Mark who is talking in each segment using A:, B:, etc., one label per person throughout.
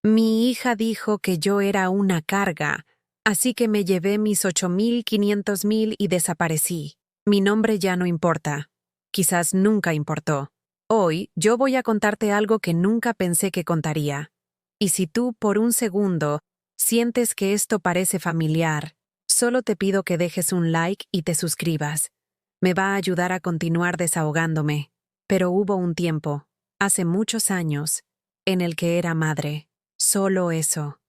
A: Mi hija dijo que yo era una carga, así que me llevé mis 8,000, 500,000 y desaparecí. Mi nombre ya no importa. Quizás nunca importó. Hoy yo voy a contarte algo que nunca pensé que contaría. Y si tú, por un segundo, sientes que esto parece familiar, solo te pido que dejes un like y te suscribas. Me va a ayudar a continuar desahogándome. Pero hubo un tiempo, hace muchos años, en el que era madre. Solo eso,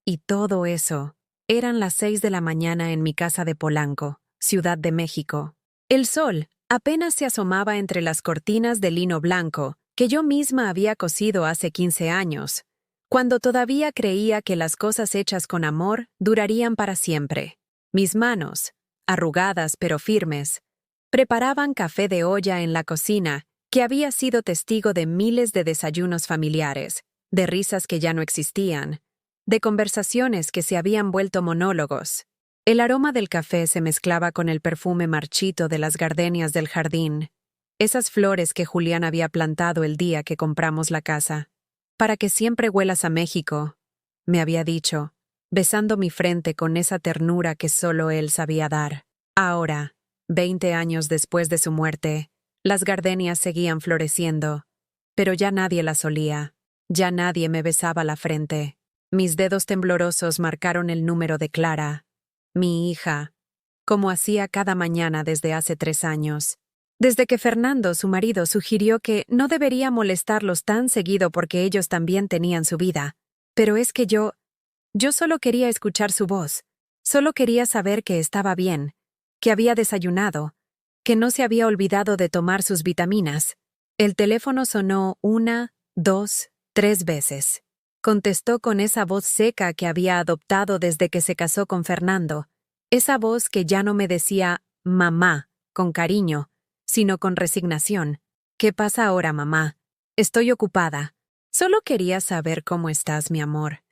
A: y todo eso. Eran las 6 de la mañana en mi casa de Polanco, Ciudad de México. El sol apenas se asomaba entre las cortinas de lino blanco que yo misma había cosido hace 15 años, cuando todavía creía que las cosas hechas con amor durarían para siempre. Mis manos, arrugadas pero firmes, preparaban café de olla en la cocina que había sido testigo de miles de desayunos familiares, de risas que ya no existían, de conversaciones que se habían vuelto monólogos. El aroma del café se mezclaba con el perfume marchito de las gardenias del jardín, esas flores que Julián había plantado el día que compramos la casa. Para que siempre huelas a México, me había dicho, besando mi frente con esa ternura que solo él sabía dar. Ahora, 20 años después de su muerte, las gardenias seguían floreciendo, pero ya nadie las olía, ya nadie me besaba la frente. Mis dedos temblorosos marcaron el número de Clara, mi hija, como hacía cada mañana desde hace 3 años. Desde que Fernando, su marido, sugirió que no debería molestarlos tan seguido porque ellos también tenían su vida. Pero es que yo solo quería escuchar su voz, solo quería saber que estaba bien, que había desayunado, que no se había olvidado de tomar sus vitaminas. El teléfono sonó 1, 2, 3 veces. Contestó con esa voz seca que había adoptado desde que se casó con Fernando, esa voz que ya no me decía mamá, con cariño, sino con resignación. ¿Qué pasa ahora, mamá? Estoy ocupada. Solo quería saber cómo estás, mi amor.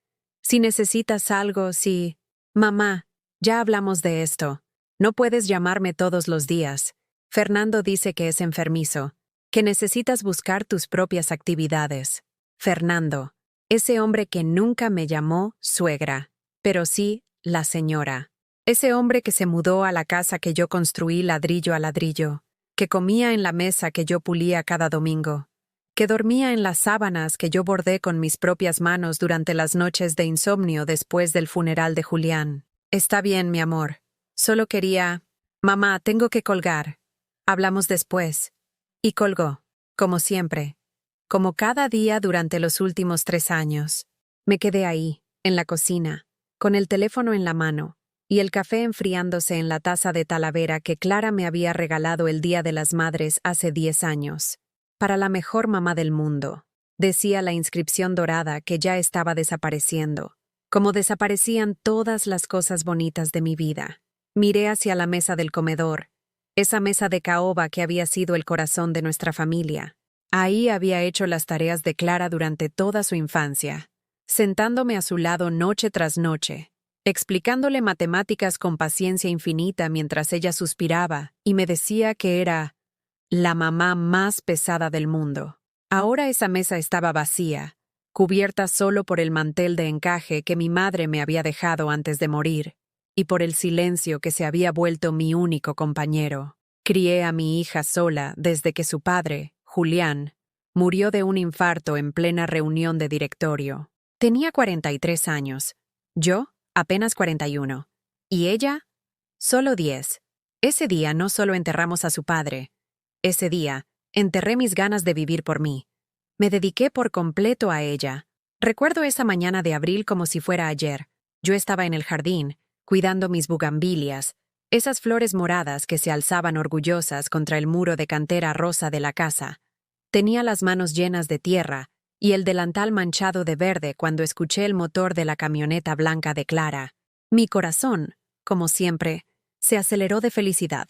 A: Si necesitas algo, si... Mamá, ya hablamos de esto. No puedes llamarme todos los días. Fernando dice que es enfermizo, que necesitas buscar tus propias actividades. Fernando, ese hombre que nunca me llamó suegra, pero sí la señora. Ese hombre que se mudó a la casa que yo construí ladrillo a ladrillo, que comía en la mesa que yo pulía cada domingo, que dormía en las sábanas que yo bordé con mis propias manos durante las noches de insomnio después del funeral de Julián. Está bien, mi amor. Solo quería... Mamá, tengo que colgar. Hablamos después. Y colgó, como siempre, como cada día durante los últimos 3 años. Me quedé ahí, en la cocina, con el teléfono en la mano, y el café enfriándose en la taza de Talavera que Clara me había regalado el Día de las Madres hace 10 años. Para la mejor mamá del mundo, decía la inscripción dorada que ya estaba desapareciendo, como desaparecían todas las cosas bonitas de mi vida. Miré hacia la mesa del comedor, esa mesa de caoba que había sido el corazón de nuestra familia. Ahí había hecho las tareas de Clara durante toda su infancia, sentándome a su lado noche tras noche, explicándole matemáticas con paciencia infinita mientras ella suspiraba y me decía que era la mamá más pesada del mundo. Ahora esa mesa estaba vacía, cubierta solo por el mantel de encaje que mi madre me había dejado antes de morir, y por el silencio que se había vuelto mi único compañero. Crié a mi hija sola desde que su padre, Julián, murió de un infarto en plena reunión de directorio. Tenía 43 años, yo apenas 41, y ella solo 10. Ese día no solo enterramos a su padre, ese día enterré mis ganas de vivir por mí. Me dediqué por completo a ella. Recuerdo esa mañana de abril como si fuera ayer. Yo estaba en el jardín, cuidando mis bugambilias, esas flores moradas que se alzaban orgullosas contra el muro de cantera rosa de la casa. Tenía las manos llenas de tierra y el delantal manchado de verde cuando escuché el motor de la camioneta blanca de Clara. Mi corazón, como siempre, se aceleró de felicidad.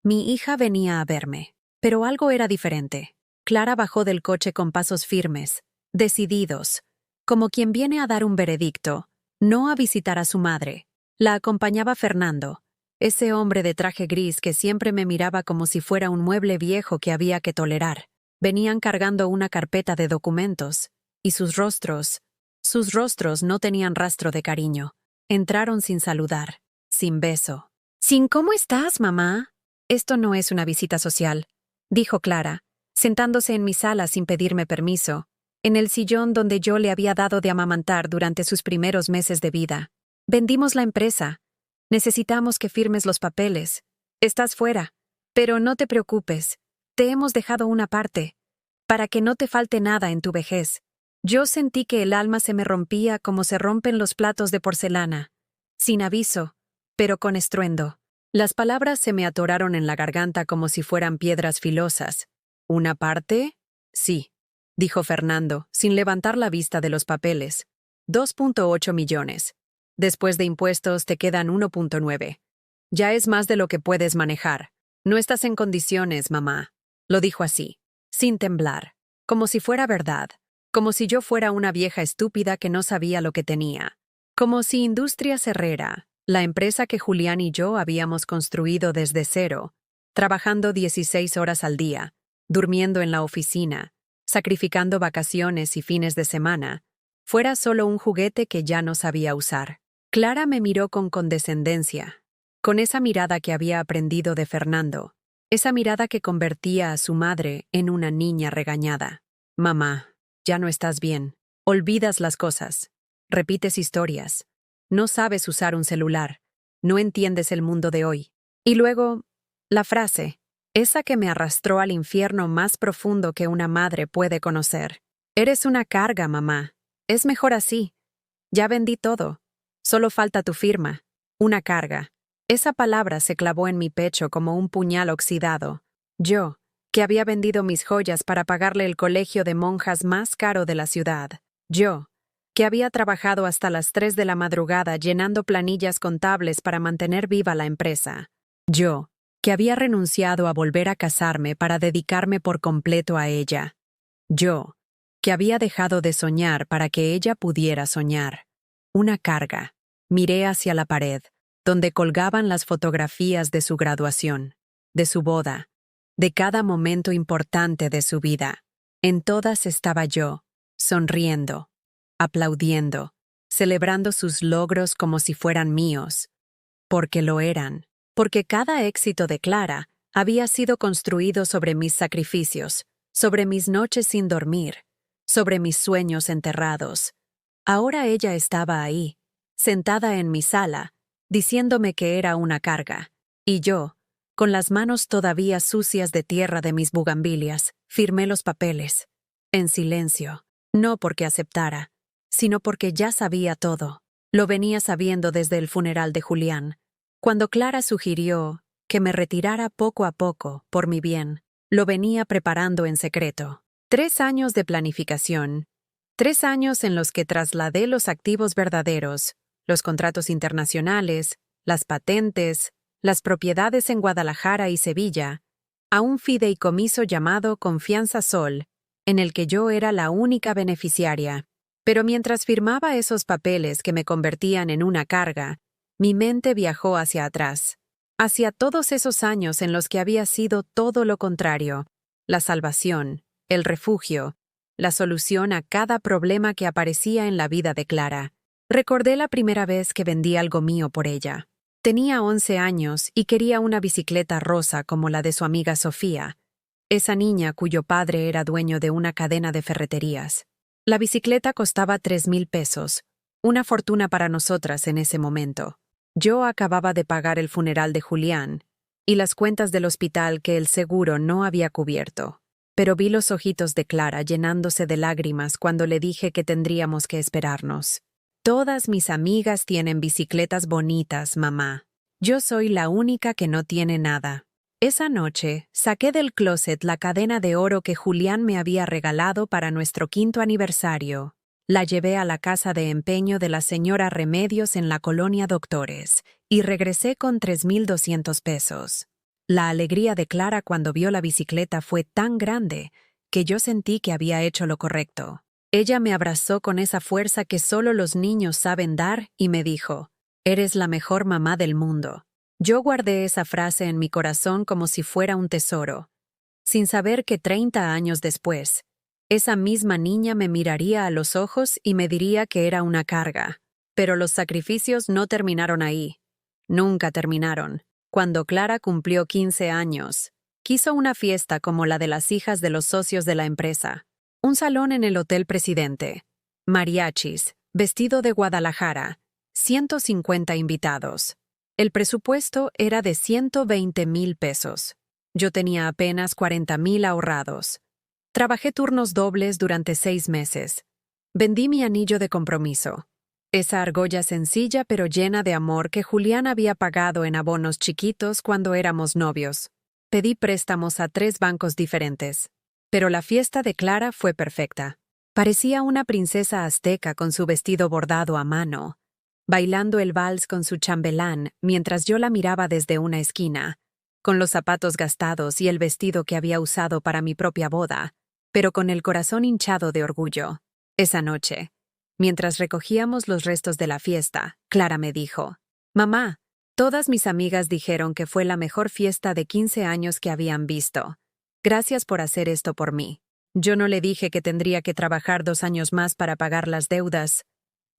A: Mi hija venía a verme, pero algo era diferente. Clara bajó del coche con pasos firmes, decididos, como quien viene a dar un veredicto, no a visitar a su madre. La acompañaba Fernando, ese hombre de traje gris que siempre me miraba como si fuera un mueble viejo que había que tolerar. Venían cargando una carpeta de documentos, y sus rostros no tenían rastro de cariño. Entraron sin saludar, sin beso. Sin ¿cómo estás, mamá? Esto no es una visita social, dijo Clara, sentándose en mi sala sin pedirme permiso, en el sillón donde yo le había dado de amamantar durante sus primeros meses de vida. Vendimos la empresa. Necesitamos que firmes los papeles. Estás fuera. Pero no te preocupes. Te hemos dejado una parte, para que no te falte nada en tu vejez. Yo sentí que el alma se me rompía como se rompen los platos de porcelana, sin aviso, pero con estruendo. Las palabras se me atoraron en la garganta como si fueran piedras filosas. ¿Una parte? Sí, dijo Fernando, sin levantar la vista de los papeles. 2.8 millones. Después de impuestos te quedan 1.9. Ya es más de lo que puedes manejar. No estás en condiciones, mamá. Lo dijo así, sin temblar, como si fuera verdad, como si yo fuera una vieja estúpida que no sabía lo que tenía, como si Industrias Herrera, la empresa que Julián y yo habíamos construido desde cero, trabajando 16 horas al día, durmiendo en la oficina, sacrificando vacaciones y fines de semana, fuera solo un juguete que ya no sabía usar. Clara me miró con condescendencia, con esa mirada que había aprendido de Fernando, esa mirada que convertía a su madre en una niña regañada. Mamá, ya no estás bien. Olvidas las cosas. Repites historias. No sabes usar un celular. No entiendes el mundo de hoy. Y luego, la frase, esa que me arrastró al infierno más profundo que una madre puede conocer. Eres una carga, mamá. Es mejor así. Ya vendí todo. Solo falta tu firma. Una carga. Esa palabra se clavó en mi pecho como un puñal oxidado. Yo, que había vendido mis joyas para pagarle el colegio de monjas más caro de la ciudad. Yo, que había trabajado hasta las 3 de la madrugada llenando planillas contables para mantener viva la empresa. Yo, que había renunciado a volver a casarme para dedicarme por completo a ella. Yo, que había dejado de soñar para que ella pudiera soñar. Una carga. Miré hacia la pared, donde colgaban las fotografías de su graduación, de su boda, de cada momento importante de su vida. En todas estaba yo, sonriendo, aplaudiendo, celebrando sus logros como si fueran míos, porque lo eran, porque cada éxito de Clara había sido construido sobre mis sacrificios, sobre mis noches sin dormir, sobre mis sueños enterrados. Ahora ella estaba ahí, sentada en mi sala, diciéndome que era una carga, y yo, con las manos todavía sucias de tierra de mis bugambilias, firmé los papeles, en silencio, no porque aceptara, sino porque ya sabía todo. Lo venía sabiendo desde el funeral de Julián, cuando Clara sugirió que me retirara poco a poco, por mi bien. Lo venía preparando en secreto. 3 años de planificación, 3 años en los que trasladé los activos verdaderos, los contratos internacionales, las patentes, las propiedades en Guadalajara y Sevilla, a un fideicomiso llamado Confianza Sol, en el que yo era la única beneficiaria. Pero mientras firmaba esos papeles que me convertían en una carga, mi mente viajó hacia atrás, hacia todos esos años en los que había sido todo lo contrario, la salvación, el refugio, la solución a cada problema que aparecía en la vida de Clara. Recordé la primera vez que vendí algo mío por ella. Tenía 11 años y quería una bicicleta rosa como la de su amiga Sofía, esa niña cuyo padre era dueño de una cadena de ferreterías. La bicicleta costaba 3,000 pesos, una fortuna para nosotras en ese momento. Yo acababa de pagar el funeral de Julián y las cuentas del hospital que el seguro no había cubierto. Pero vi los ojitos de Clara llenándose de lágrimas cuando le dije que tendríamos que esperarnos. Todas mis amigas tienen bicicletas bonitas, mamá. Yo soy la única que no tiene nada. Esa noche, saqué del closet la cadena de oro que Julián me había regalado para nuestro 5º aniversario. La llevé a la casa de empeño de la señora Remedios en la colonia Doctores y regresé con 3,200 pesos. La alegría de Clara cuando vio la bicicleta fue tan grande que yo sentí que había hecho lo correcto. Ella me abrazó con esa fuerza que solo los niños saben dar y me dijo, «Eres la mejor mamá del mundo». Yo guardé esa frase en mi corazón como si fuera un tesoro, sin saber que 30 años después, esa misma niña me miraría a los ojos y me diría que era una carga. Pero los sacrificios no terminaron ahí. Nunca terminaron. Cuando Clara cumplió 15 años, quiso una fiesta como la de las hijas de los socios de la empresa. Un salón en el Hotel Presidente. Mariachis, vestido de Guadalajara. 150 invitados. El presupuesto era de 120,000 pesos. Yo tenía apenas 40,000 ahorrados. Trabajé turnos dobles durante 6 meses. Vendí mi anillo de compromiso. Esa argolla sencilla pero llena de amor que Julián había pagado en abonos chiquitos cuando éramos novios. Pedí préstamos a 3 bancos diferentes. Pero la fiesta de Clara fue perfecta. Parecía una princesa azteca con su vestido bordado a mano, bailando el vals con su chambelán mientras yo la miraba desde una esquina, con los zapatos gastados y el vestido que había usado para mi propia boda, pero con el corazón hinchado de orgullo. Esa noche, mientras recogíamos los restos de la fiesta, Clara me dijo: «Mamá, todas mis amigas dijeron que fue la mejor fiesta de 15 años que habían visto. Gracias por hacer esto por mí». Yo no le dije que tendría que trabajar 2 años más para pagar las deudas.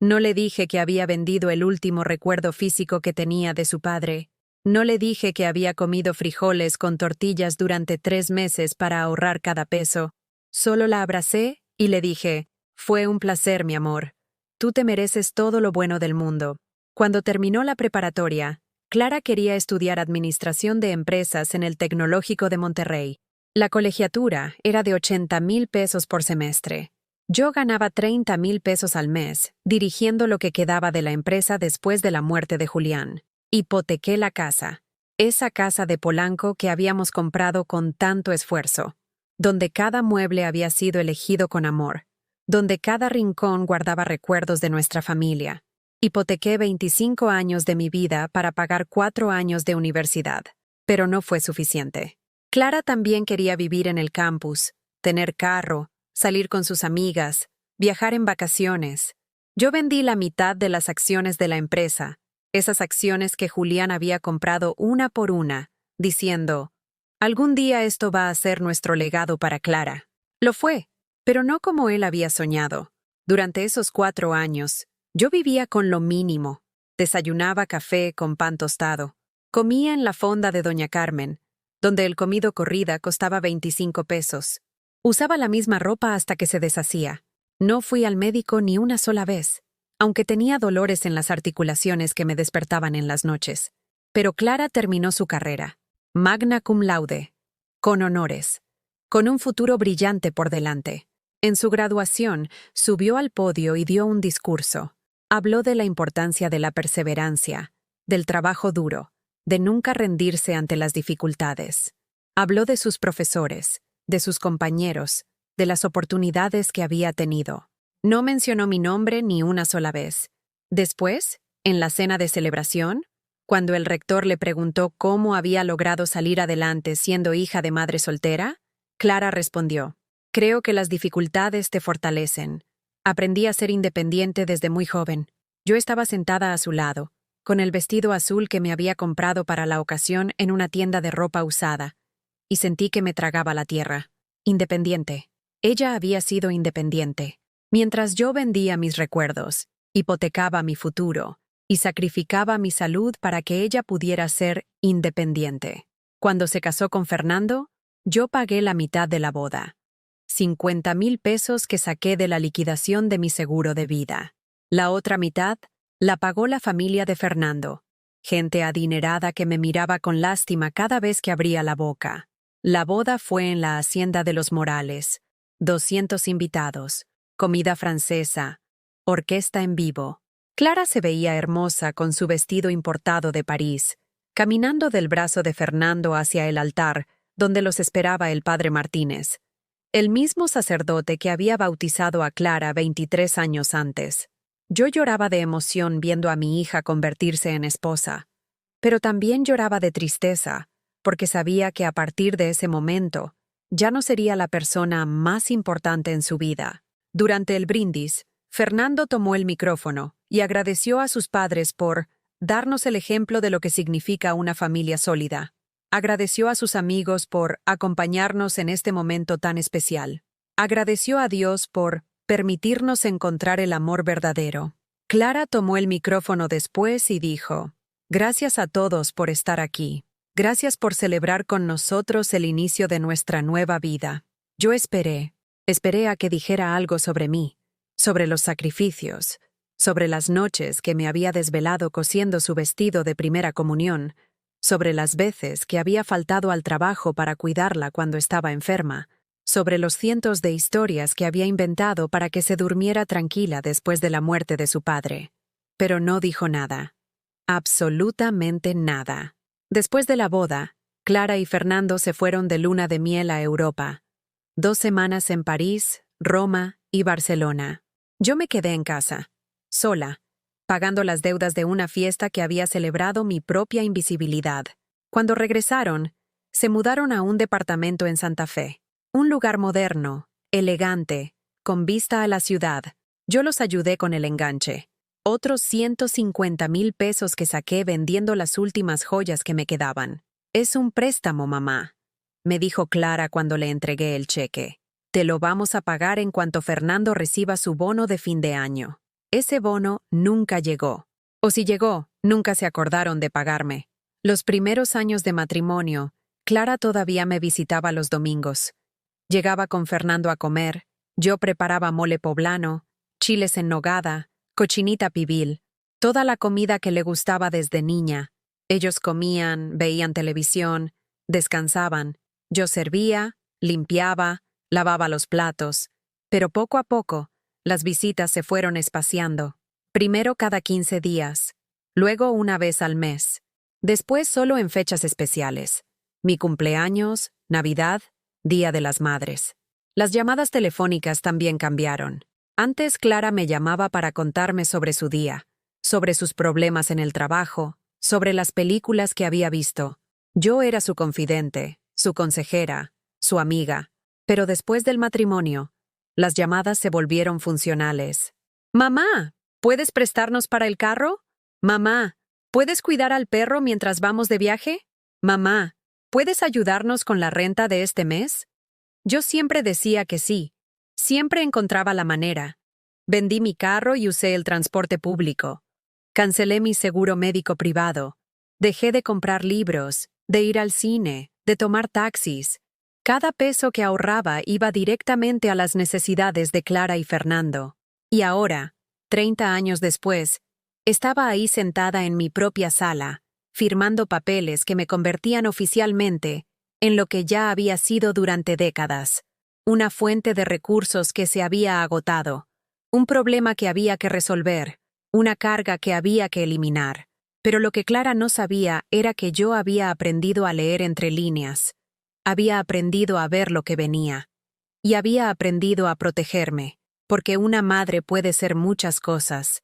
A: No le dije que había vendido el último recuerdo físico que tenía de su padre. No le dije que había comido frijoles con tortillas durante 3 meses para ahorrar cada peso. Solo la abracé y le dije: «Fue un placer, mi amor. Tú te mereces todo lo bueno del mundo». Cuando terminó la preparatoria, Clara quería estudiar Administración de Empresas en el Tecnológico de Monterrey. La colegiatura era de 80,000 pesos por semestre. Yo ganaba 30,000 pesos al mes, dirigiendo lo que quedaba de la empresa después de la muerte de Julián. Hipotequé la casa, esa casa de Polanco que habíamos comprado con tanto esfuerzo, donde cada mueble había sido elegido con amor, donde cada rincón guardaba recuerdos de nuestra familia. Hipotequé 25 años de mi vida para pagar 4 años de universidad, pero no fue suficiente. Clara también quería vivir en el campus, tener carro, salir con sus amigas, viajar en vacaciones. Yo vendí la mitad de las acciones de la empresa, esas acciones que Julián había comprado una por una, diciendo: «Algún día esto va a ser nuestro legado para Clara». Lo fue, pero no como él había soñado. Durante esos 4 años, yo vivía con lo mínimo. Desayunaba café con pan tostado. Comía en la fonda de Doña Carmen, donde el comido corrida costaba 25 pesos. Usaba la misma ropa hasta que se deshacía. No fui al médico ni una sola vez, aunque tenía dolores en las articulaciones que me despertaban en las noches. Pero Clara terminó su carrera, magna cum laude, con honores, con un futuro brillante por delante. En su graduación, subió al podio y dio un discurso. Habló de la importancia de la perseverancia, del trabajo duro, de nunca rendirse ante las dificultades. Habló de sus profesores, de sus compañeros, de las oportunidades que había tenido. No mencionó mi nombre ni una sola vez. Después, en la cena de celebración, cuando el rector le preguntó cómo había logrado salir adelante siendo hija de madre soltera, Clara respondió: «Creo que las dificultades te fortalecen. Aprendí a ser independiente desde muy joven». Yo estaba sentada a su lado, con el vestido azul que me había comprado para la ocasión en una tienda de ropa usada, y sentí que me tragaba la tierra. Independiente. Ella había sido independiente. Mientras yo vendía mis recuerdos, hipotecaba mi futuro y sacrificaba mi salud para que ella pudiera ser independiente. Cuando se casó con Fernando, yo pagué la mitad de la boda. 50,000 pesos que saqué de la liquidación de mi seguro de vida. La otra mitad la pagó la familia de Fernando, gente adinerada que me miraba con lástima cada vez que abría la boca. La boda fue en la hacienda de los Morales, 200 invitados, comida francesa, orquesta en vivo. Clara se veía hermosa con su vestido importado de París, caminando del brazo de Fernando hacia el altar, donde los esperaba el padre Martínez, el mismo sacerdote que había bautizado a Clara 23 años antes. Yo lloraba de emoción viendo a mi hija convertirse en esposa, pero también lloraba de tristeza, porque sabía que a partir de ese momento ya no sería la persona más importante en su vida. Durante el brindis, Fernando tomó el micrófono y agradeció a sus padres por darnos el ejemplo de lo que significa una familia sólida. Agradeció a sus amigos por acompañarnos en este momento tan especial. Agradeció a Dios por permitirnos encontrar el amor verdadero. Clara tomó el micrófono después y dijo: Gracias a todos por estar aquí. Gracias por celebrar con nosotros el inicio de nuestra nueva vida. Yo esperé a que dijera algo sobre mí, sobre los sacrificios, sobre las noches que me había desvelado cosiendo su vestido de primera comunión, sobre las veces que había faltado al trabajo para cuidarla cuando estaba enferma, sobre los cientos de historias que había inventado para que se durmiera tranquila después de la muerte de su padre. Pero no dijo nada. Absolutamente nada. Después de la boda, Clara y Fernando se fueron de luna de miel a Europa. 2 semanas en París, Roma y Barcelona. Yo me quedé en casa, sola, pagando las deudas de una fiesta que había celebrado mi propia invisibilidad. Cuando regresaron, se mudaron a un departamento en Santa Fe. Un lugar moderno, elegante, con vista a la ciudad. Yo los ayudé con el enganche. Otros 150,000 pesos que saqué vendiendo las últimas joyas que me quedaban. Es un préstamo, mamá, me dijo Clara cuando le entregué el cheque. Te lo vamos a pagar en cuanto Fernando reciba su bono de fin de año. Ese bono nunca llegó. O si llegó, nunca se acordaron de pagarme. Los primeros años de matrimonio, Clara todavía me visitaba los domingos. Llegaba con Fernando a comer, yo preparaba mole poblano, chiles en nogada, cochinita pibil, toda la comida que le gustaba desde niña. Ellos comían, veían televisión, descansaban. Yo servía, limpiaba, lavaba los platos. Pero poco a poco, las visitas se fueron espaciando. Primero cada 15 días, luego una vez al mes. Después solo en fechas especiales. Mi cumpleaños, Navidad, Día de las Madres. Las llamadas telefónicas también cambiaron. Antes Clara me llamaba para contarme sobre su día, sobre sus problemas en el trabajo, sobre las películas que había visto. Yo era su confidente, su consejera, su amiga. Pero después del matrimonio, las llamadas se volvieron funcionales. «Mamá, ¿puedes prestarnos para el carro? Mamá, ¿puedes cuidar al perro mientras vamos de viaje? Mamá, ¿puedes ayudarnos con la renta de este mes?» Yo siempre decía que sí. Siempre encontraba la manera. Vendí mi carro y usé el transporte público. Cancelé mi seguro médico privado. Dejé de comprar libros, de ir al cine, de tomar taxis. Cada peso que ahorraba iba directamente a las necesidades de Clara y Fernando. Y ahora, 30 años después, estaba ahí sentada en mi propia sala, firmando papeles que me convertían oficialmente en lo que ya había sido durante décadas. Una fuente de recursos que se había agotado, un problema que había que resolver, una carga que había que eliminar. Pero lo que Clara no sabía era que yo había aprendido a leer entre líneas. Había aprendido a ver lo que venía. Y había aprendido a protegerme, porque una madre puede ser muchas cosas.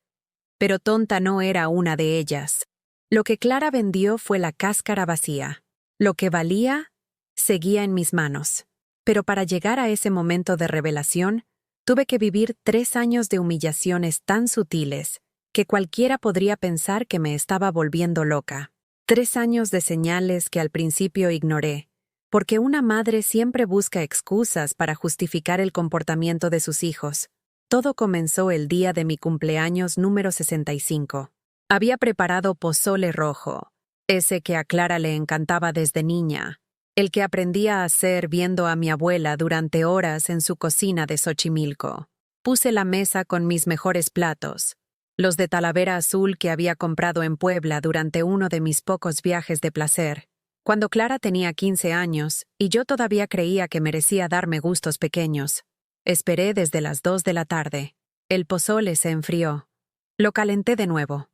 A: Pero tonta no era una de ellas. Lo que Clara vendió fue la cáscara vacía. Lo que valía, seguía en mis manos. Pero para llegar a ese momento de revelación, tuve que vivir 3 años de humillaciones tan sutiles que cualquiera podría pensar que me estaba volviendo loca. 3 años de señales que al principio ignoré, porque una madre siempre busca excusas para justificar el comportamiento de sus hijos. Todo comenzó el día de mi cumpleaños número 65. Había preparado pozole rojo, ese que a Clara le encantaba desde niña, el que aprendía a hacer viendo a mi abuela durante horas en su cocina de Xochimilco. Puse la mesa con mis mejores platos, los de Talavera azul que había comprado en Puebla durante uno de mis pocos viajes de placer, cuando Clara tenía 15 años y yo todavía creía que merecía darme gustos pequeños. Esperé desde las 2 de la tarde. El pozole se enfrió. Lo calenté de nuevo.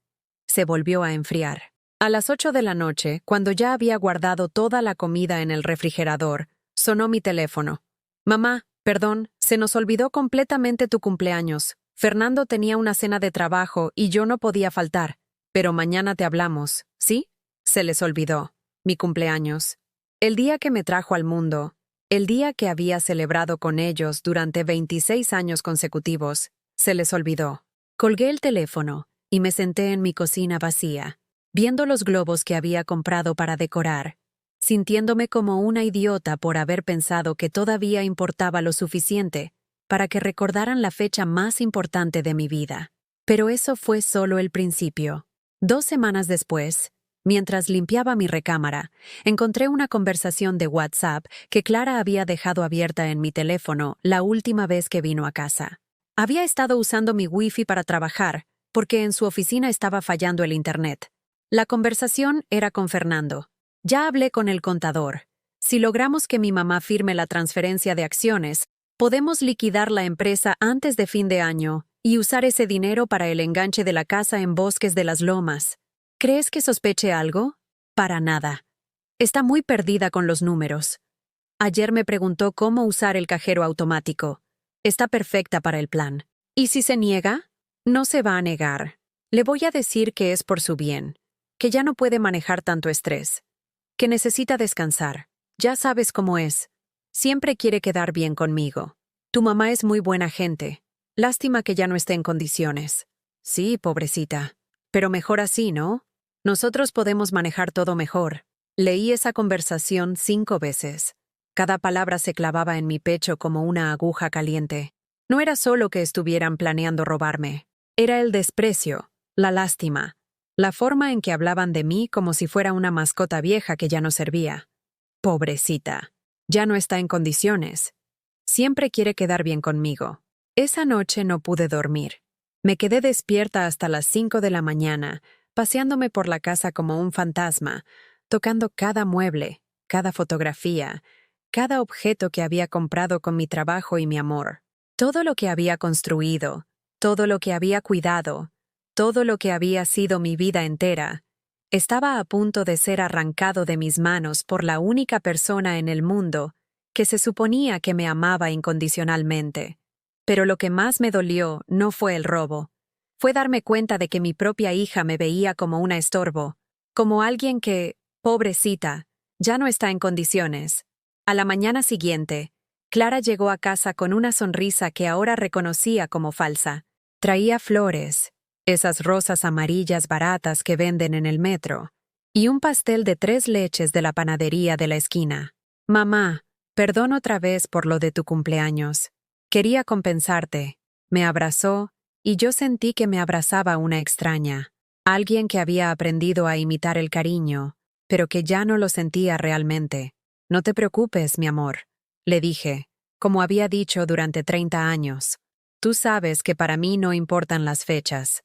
A: Se volvió a enfriar. A las 8 de la noche, cuando ya había guardado toda la comida en el refrigerador, sonó mi teléfono. «Mamá, perdón, se nos olvidó completamente tu cumpleaños. Fernando tenía una cena de trabajo y yo no podía faltar. Pero mañana te hablamos, ¿sí?» Se les olvidó. Mi cumpleaños. El día que me trajo al mundo. El día que había celebrado con ellos durante 26 años consecutivos. Se les olvidó. Colgué el teléfono y me senté en mi cocina vacía, viendo los globos que había comprado para decorar, sintiéndome como una idiota por haber pensado que todavía importaba lo suficiente para que recordaran la fecha más importante de mi vida. Pero eso fue solo el principio. 2 semanas después, mientras limpiaba mi recámara, encontré una conversación de WhatsApp que Clara había dejado abierta en mi teléfono la última vez que vino a casa. Había estado usando mi Wi-Fi para trabajar, porque en su oficina estaba fallando el internet. La conversación era con Fernando. Ya hablé con el contador. Si logramos que mi mamá firme la transferencia de acciones, podemos liquidar la empresa antes de fin de año y usar ese dinero para el enganche de la casa en Bosques de las Lomas. ¿Crees que sospeche algo? Para nada. Está muy perdida con los números. Ayer me preguntó cómo usar el cajero automático. Está perfecta para el plan. ¿Y si se niega? No se va a negar. Le voy a decir que es por su bien, que ya no puede manejar tanto estrés, que necesita descansar. Ya sabes cómo es. Siempre quiere quedar bien conmigo. Tu mamá es muy buena gente. Lástima que ya no esté en condiciones. Sí, pobrecita. Pero mejor así, ¿no? Nosotros podemos manejar todo mejor. Leí esa conversación 5 veces. Cada palabra se clavaba en mi pecho como una aguja caliente. No era solo que estuvieran planeando robarme. Era el desprecio, la lástima, la forma en que hablaban de mí como si fuera una mascota vieja que ya no servía. Pobrecita. Ya no está en condiciones. Siempre quiere quedar bien conmigo. Esa noche no pude dormir. Me quedé despierta hasta las 5 de la mañana, paseándome por la casa como un fantasma, tocando cada mueble, cada fotografía, cada objeto que había comprado con mi trabajo y mi amor. Todo lo que había construido, todo lo que había cuidado, todo lo que había sido mi vida entera, estaba a punto de ser arrancado de mis manos por la única persona en el mundo que se suponía que me amaba incondicionalmente. Pero lo que más me dolió no fue el robo. Fue darme cuenta de que mi propia hija me veía como una estorbo, como alguien que, pobrecita, ya no está en condiciones. A la mañana siguiente, Clara llegó a casa con una sonrisa que ahora reconocía como falsa. Traía flores, esas rosas amarillas baratas que venden en el metro, y un pastel de 3 leches de la panadería de la esquina. Mamá, perdón otra vez por lo de tu cumpleaños. Quería compensarte. Me abrazó, y yo sentí que me abrazaba una extraña, alguien que había aprendido a imitar el cariño, pero que ya no lo sentía realmente. No te preocupes, mi amor, le dije, como había dicho durante 30 años. Tú sabes que para mí no importan las fechas.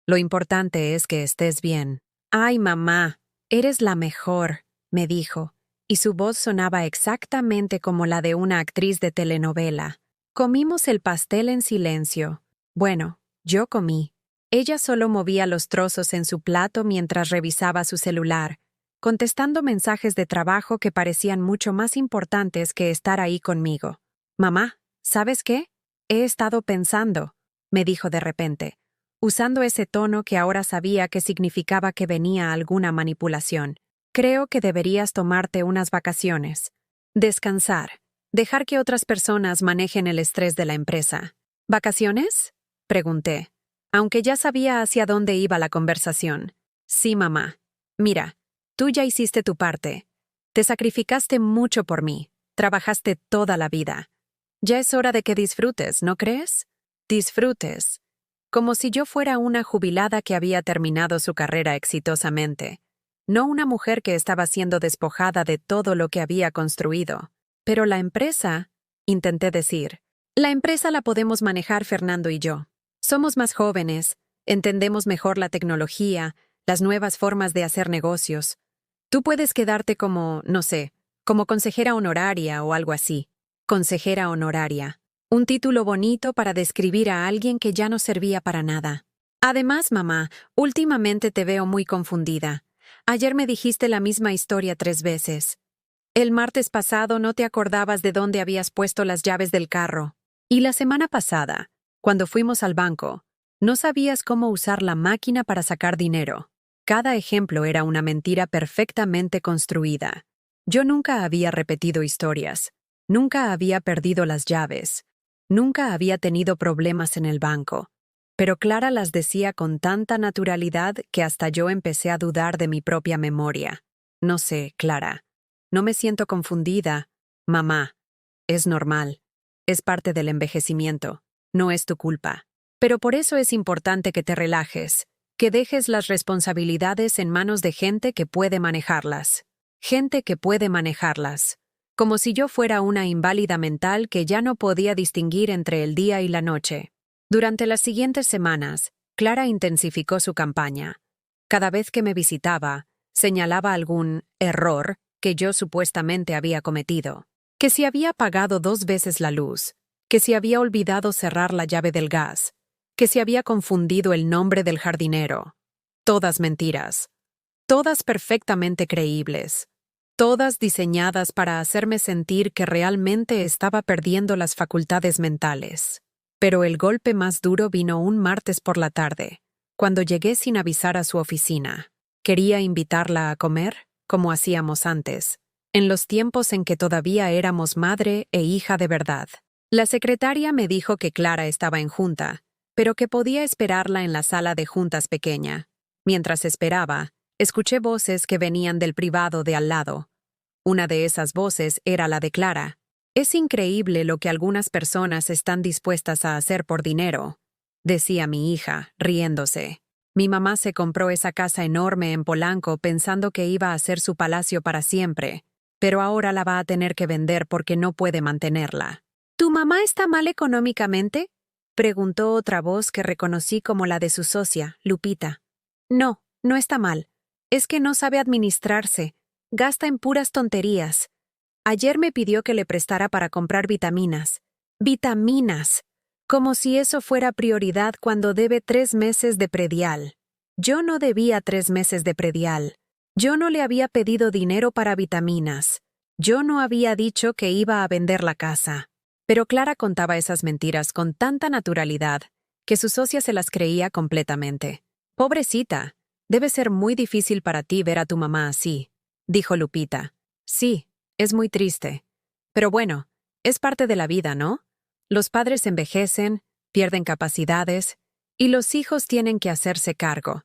A: Lo importante es que estés bien. Ay, mamá, eres la mejor, me dijo, y su voz sonaba exactamente como la de una actriz de telenovela. Comimos el pastel en silencio. Bueno, yo comí. Ella solo movía los trozos en su plato mientras revisaba su celular, contestando mensajes de trabajo que parecían mucho más importantes que estar ahí conmigo. Mamá, ¿sabes qué? He estado pensando, me dijo de repente, usando ese tono que ahora sabía que significaba que venía alguna manipulación. Creo que deberías tomarte unas vacaciones. Descansar. Dejar que otras personas manejen el estrés de la empresa. ¿Vacaciones? Pregunté, aunque ya sabía hacia dónde iba la conversación. Sí, mamá. Mira, tú ya hiciste tu parte. Te sacrificaste mucho por mí. Trabajaste toda la vida. Ya es hora de que disfrutes, ¿no crees? Disfrutes. Como si yo fuera una jubilada que había terminado su carrera exitosamente. No una mujer que estaba siendo despojada de todo lo que había construido. Pero la empresa, intenté decir, la empresa la podemos manejar Fernando y yo. Somos más jóvenes, entendemos mejor la tecnología, las nuevas formas de hacer negocios. Tú puedes quedarte como, no sé, como consejera honoraria o algo así. Consejera honoraria. Un título bonito para describir a alguien que ya no servía para nada. Además, mamá, últimamente te veo muy confundida. Ayer me dijiste la misma historia 3 veces. El martes pasado no te acordabas de dónde habías puesto las llaves del carro. Y la semana pasada, cuando fuimos al banco, no sabías cómo usar la máquina para sacar dinero. Cada ejemplo era una mentira perfectamente construida. Yo nunca había repetido historias. Nunca había perdido las llaves. Nunca había tenido problemas en el banco. Pero Clara las decía con tanta naturalidad que hasta yo empecé a dudar de mi propia memoria. No sé, Clara. No me siento confundida. Mamá, es normal. Es parte del envejecimiento. No es tu culpa. Pero por eso es importante que te relajes, que dejes las responsabilidades en manos de gente que puede manejarlas. Gente que puede manejarlas. Como si yo fuera una inválida mental que ya no podía distinguir entre el día y la noche. Durante las siguientes semanas, Clara intensificó su campaña. Cada vez que me visitaba, señalaba algún error que yo supuestamente había cometido. Que si había apagado 2 veces la luz, que si había olvidado cerrar la llave del gas, que si había confundido el nombre del jardinero. Todas mentiras. Todas perfectamente creíbles. Todas diseñadas para hacerme sentir que realmente estaba perdiendo las facultades mentales. Pero el golpe más duro vino un martes por la tarde, cuando llegué sin avisar a su oficina. Quería invitarla a comer, como hacíamos antes, en los tiempos en que todavía éramos madre e hija de verdad. La secretaria me dijo que Clara estaba en junta, pero que podía esperarla en la sala de juntas pequeña. Mientras esperaba, escuché voces que venían del privado de al lado. Una de esas voces era la de Clara. Es increíble lo que algunas personas están dispuestas a hacer por dinero, decía mi hija, riéndose. Mi mamá se compró esa casa enorme en Polanco pensando que iba a ser su palacio para siempre, pero ahora la va a tener que vender porque no puede mantenerla. ¿Tu mamá está mal económicamente?, preguntó otra voz que reconocí como la de su socia, Lupita. No, no está mal. Es que no sabe administrarse. Gasta en puras tonterías. Ayer me pidió que le prestara para comprar vitaminas. ¡Vitaminas! Como si eso fuera prioridad cuando debe 3 meses de predial. Yo no debía 3 meses de predial. Yo no le había pedido dinero para vitaminas. Yo no había dicho que iba a vender la casa. Pero Clara contaba esas mentiras con tanta naturalidad que su socia se las creía completamente. Pobrecita, debe ser muy difícil para ti ver a tu mamá así, dijo Lupita. Sí, es muy triste. Pero bueno, es parte de la vida, ¿no? Los padres envejecen, pierden capacidades, y los hijos tienen que hacerse cargo.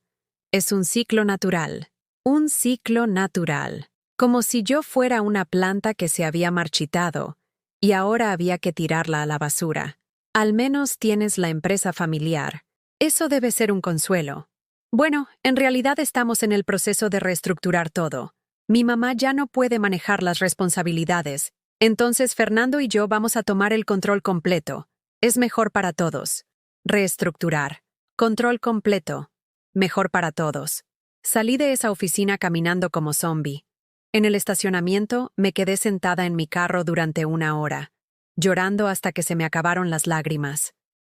A: Es un ciclo natural. Un ciclo natural. Como si yo fuera una planta que se había marchitado, y ahora había que tirarla a la basura. Al menos tienes la empresa familiar. Eso debe ser un consuelo. Bueno, en realidad estamos en el proceso de reestructurar todo. Mi mamá ya no puede manejar las responsabilidades. Entonces Fernando y yo vamos a tomar el control completo. Es mejor para todos. Reestructurar. Control completo. Mejor para todos. Salí de esa oficina caminando como zombie. En el estacionamiento me quedé sentada en mi carro durante 1 hora, llorando hasta que se me acabaron las lágrimas.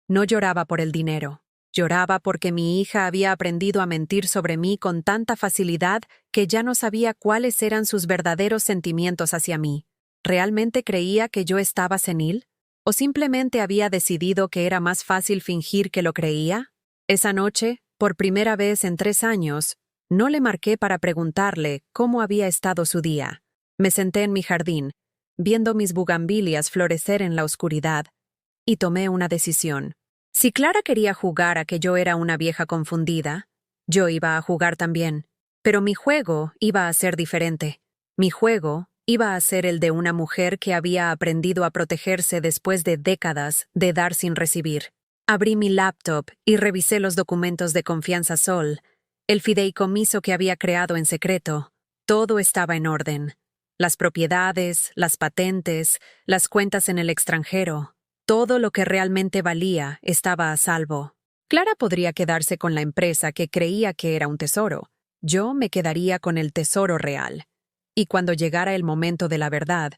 A: No lloraba por el dinero. Lloraba porque mi hija había aprendido a mentir sobre mí con tanta facilidad que ya no sabía cuáles eran sus verdaderos sentimientos hacia mí. ¿Realmente creía que yo estaba senil? ¿O simplemente había decidido que era más fácil fingir que lo creía? Esa noche, por primera vez en 3 años, no le marqué para preguntarle cómo había estado su día. Me senté en mi jardín, viendo mis bugambilias florecer en la oscuridad, y tomé una decisión. Si Clara quería jugar a que yo era una vieja confundida, yo iba a jugar también. Pero mi juego iba a ser diferente. Mi juego iba a ser el de una mujer que había aprendido a protegerse después de décadas de dar sin recibir. Abrí mi laptop y revisé los documentos de Confianza Sol, el fideicomiso que había creado en secreto. Todo estaba en orden. Las propiedades, las patentes, las cuentas en el extranjero. Todo lo que realmente valía estaba a salvo. Clara podría quedarse con la empresa que creía que era un tesoro. Yo me quedaría con el tesoro real. Y cuando llegara el momento de la verdad,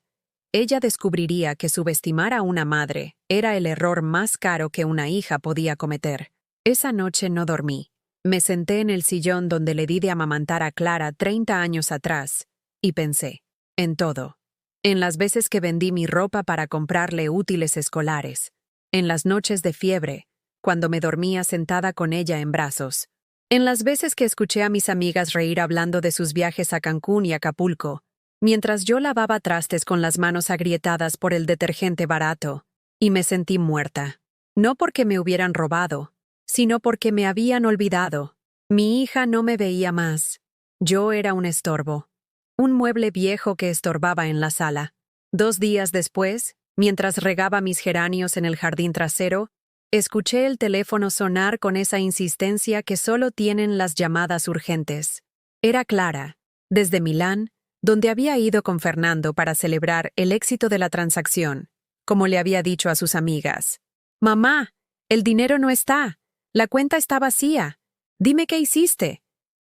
A: ella descubriría que subestimar a una madre era el error más caro que una hija podía cometer. Esa noche no dormí. Me senté en el sillón donde le di de amamantar a Clara 30 años atrás, y pensé, en todo. En las veces que vendí mi ropa para comprarle útiles escolares. En las noches de fiebre, cuando me dormía sentada con ella en brazos. En las veces que escuché a mis amigas reír hablando de sus viajes a Cancún y Acapulco, mientras yo lavaba trastes con las manos agrietadas por el detergente barato, y me sentí muerta. No porque me hubieran robado, sino porque me habían olvidado. Mi hija no me veía más. Yo era un estorbo. Un mueble viejo que estorbaba en la sala. 2 días después, Mientras regaba mis geranios en el jardín trasero, escuché el teléfono sonar con esa insistencia que solo tienen las llamadas urgentes. Era Clara, desde Milán, donde había ido con Fernando para celebrar el éxito de la transacción, como le había dicho a sus amigas. «Mamá, el dinero no está. La cuenta está vacía. Dime qué hiciste».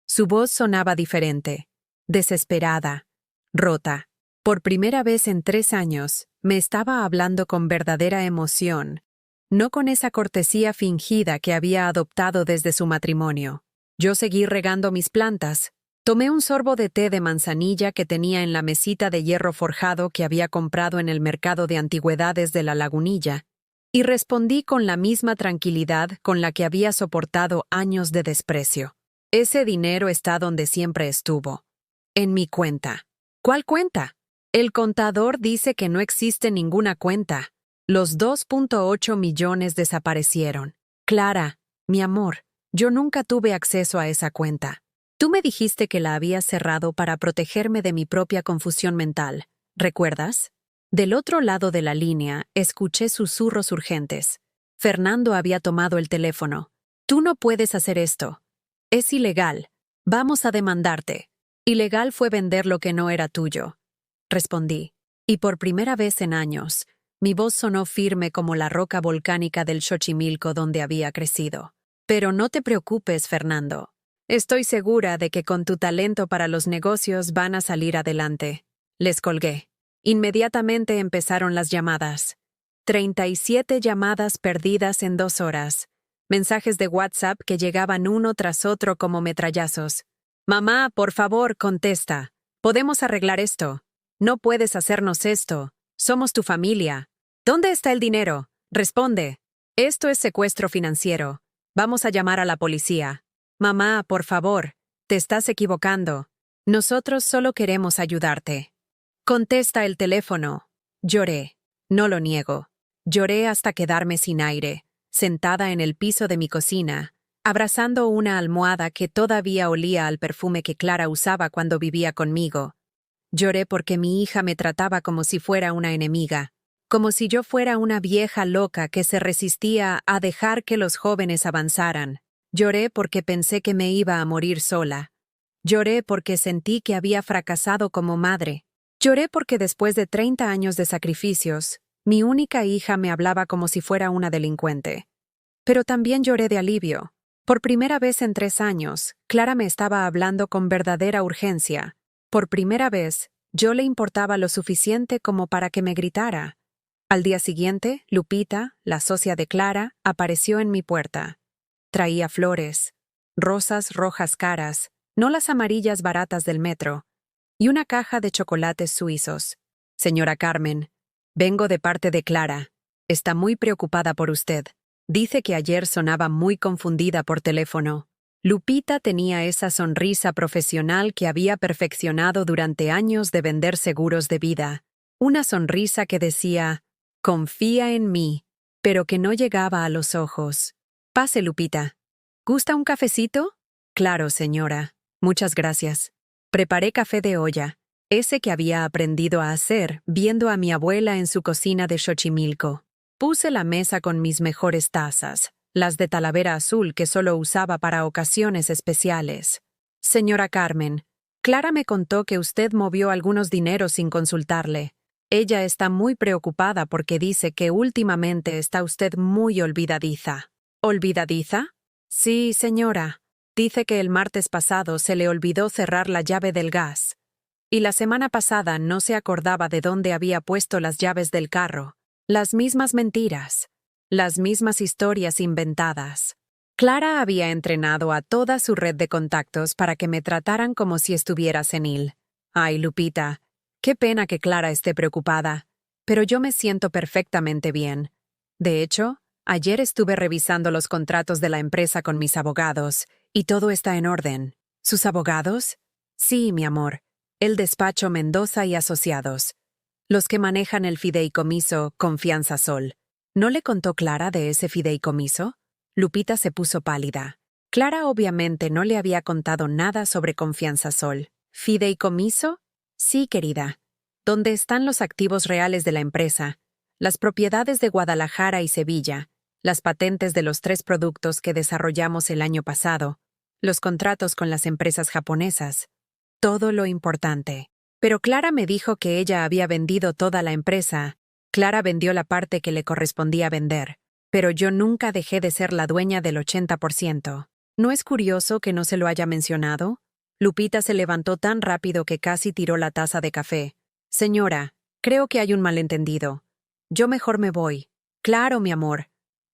A: Su voz sonaba diferente, desesperada, rota. Por primera vez en 3 años, me estaba hablando con verdadera emoción, no con esa cortesía fingida que había adoptado desde su matrimonio. Yo seguí regando mis plantas. Tomé un sorbo de té de manzanilla que tenía en la mesita de hierro forjado que había comprado en el mercado de antigüedades de la Lagunilla, y respondí con la misma tranquilidad con la que había soportado años de desprecio. Ese dinero está donde siempre estuvo. En mi cuenta. ¿Cuál cuenta? El contador dice que no existe ninguna cuenta. Los 2.8 millones desaparecieron. Clara, mi amor, yo nunca tuve acceso a esa cuenta. Tú me dijiste que la habías cerrado para protegerme de mi propia confusión mental. ¿Recuerdas? Del otro lado de la línea, escuché susurros urgentes. Fernando había tomado el teléfono. Tú no puedes hacer esto. Es ilegal. Vamos a demandarte. Ilegal fue vender lo que no era tuyo. Respondí. Y por primera vez en años, mi voz sonó firme como la roca volcánica del Xochimilco donde había crecido. Pero no te preocupes, Fernando. Estoy segura de que con tu talento para los negocios van a salir adelante. Les colgué. Inmediatamente empezaron las llamadas. 37 llamadas perdidas en 2 horas. Mensajes de WhatsApp que llegaban uno tras otro como metrallazos. Mamá, por favor, contesta. Podemos arreglar esto. No puedes hacernos esto. Somos tu familia. ¿Dónde está el dinero? Responde. Esto es secuestro financiero. Vamos a llamar a la policía. Mamá, por favor, te estás equivocando. Nosotros solo queremos ayudarte. Contesta el teléfono. Lloré. No lo niego. Lloré hasta quedarme sin aire, sentada en el piso de mi cocina, abrazando una almohada que todavía olía al perfume que Clara usaba cuando vivía conmigo. Lloré porque mi hija me trataba como si fuera una enemiga, como si yo fuera una vieja loca que se resistía a dejar que los jóvenes avanzaran. Lloré porque pensé que me iba a morir sola. Lloré porque sentí que había fracasado como madre. Lloré porque después de 30 años de sacrificios, mi única hija me hablaba como si fuera una delincuente. Pero también lloré de alivio. Por primera vez en 3 años, Clara me estaba hablando con verdadera urgencia. Por primera vez, yo le importaba lo suficiente como para que me gritara. Al día siguiente, Lupita, la socia de Clara, apareció en mi puerta. Traía flores, rosas rojas caras, no las amarillas baratas del metro, y una caja de chocolates suizos. Señora Carmen, vengo de parte de Clara. Está muy preocupada por usted. Dice que ayer sonaba muy confundida por teléfono. Lupita tenía esa sonrisa profesional que había perfeccionado durante años de vender seguros de vida. Una sonrisa que decía, confía en mí, pero que no llegaba a los ojos. Pase, Lupita. ¿Gusta un cafecito? Claro, señora. Muchas gracias. Preparé café de olla, ese que había aprendido a hacer viendo a mi abuela en su cocina de Xochimilco. Puse la mesa con mis mejores tazas, las de Talavera azul que solo usaba para ocasiones especiales. Señora Carmen, Clara me contó que usted movió algunos dineros sin consultarle. Ella está muy preocupada porque dice que últimamente está usted muy olvidadiza. ¿Olvidadiza? Sí, señora. Dice que el martes pasado se le olvidó cerrar la llave del gas. Y la semana pasada no se acordaba de dónde había puesto las llaves del carro. Las mismas mentiras. Las mismas historias inventadas. Clara había entrenado a toda su red de contactos para que me trataran como si estuviera senil. Ay, Lupita, qué pena que Clara esté preocupada, pero yo me siento perfectamente bien. De hecho, ayer estuve revisando los contratos de la empresa con mis abogados, y todo está en orden. ¿Sus abogados? Sí, mi amor. El despacho Mendoza y Asociados. Los que manejan el fideicomiso Confianza Sol. ¿No le contó Clara de ese fideicomiso? Lupita se puso pálida. Clara obviamente no le había contado nada sobre Confianza Sol. ¿Fideicomiso? Sí, querida. Donde están los activos reales de la empresa. las propiedades de Guadalajara y Sevilla, las patentes de los 3 productos que desarrollamos el año pasado, los contratos con las empresas japonesas, todo lo importante. Pero Clara me dijo que ella había vendido toda la empresa. Clara vendió la parte que le correspondía vender, pero yo nunca dejé de ser la dueña del 80%. ¿No es curioso que no se lo haya mencionado? Lupita se levantó tan rápido que casi tiró la taza de café. Señora, creo que hay un malentendido. Yo mejor me voy. Claro, mi amor.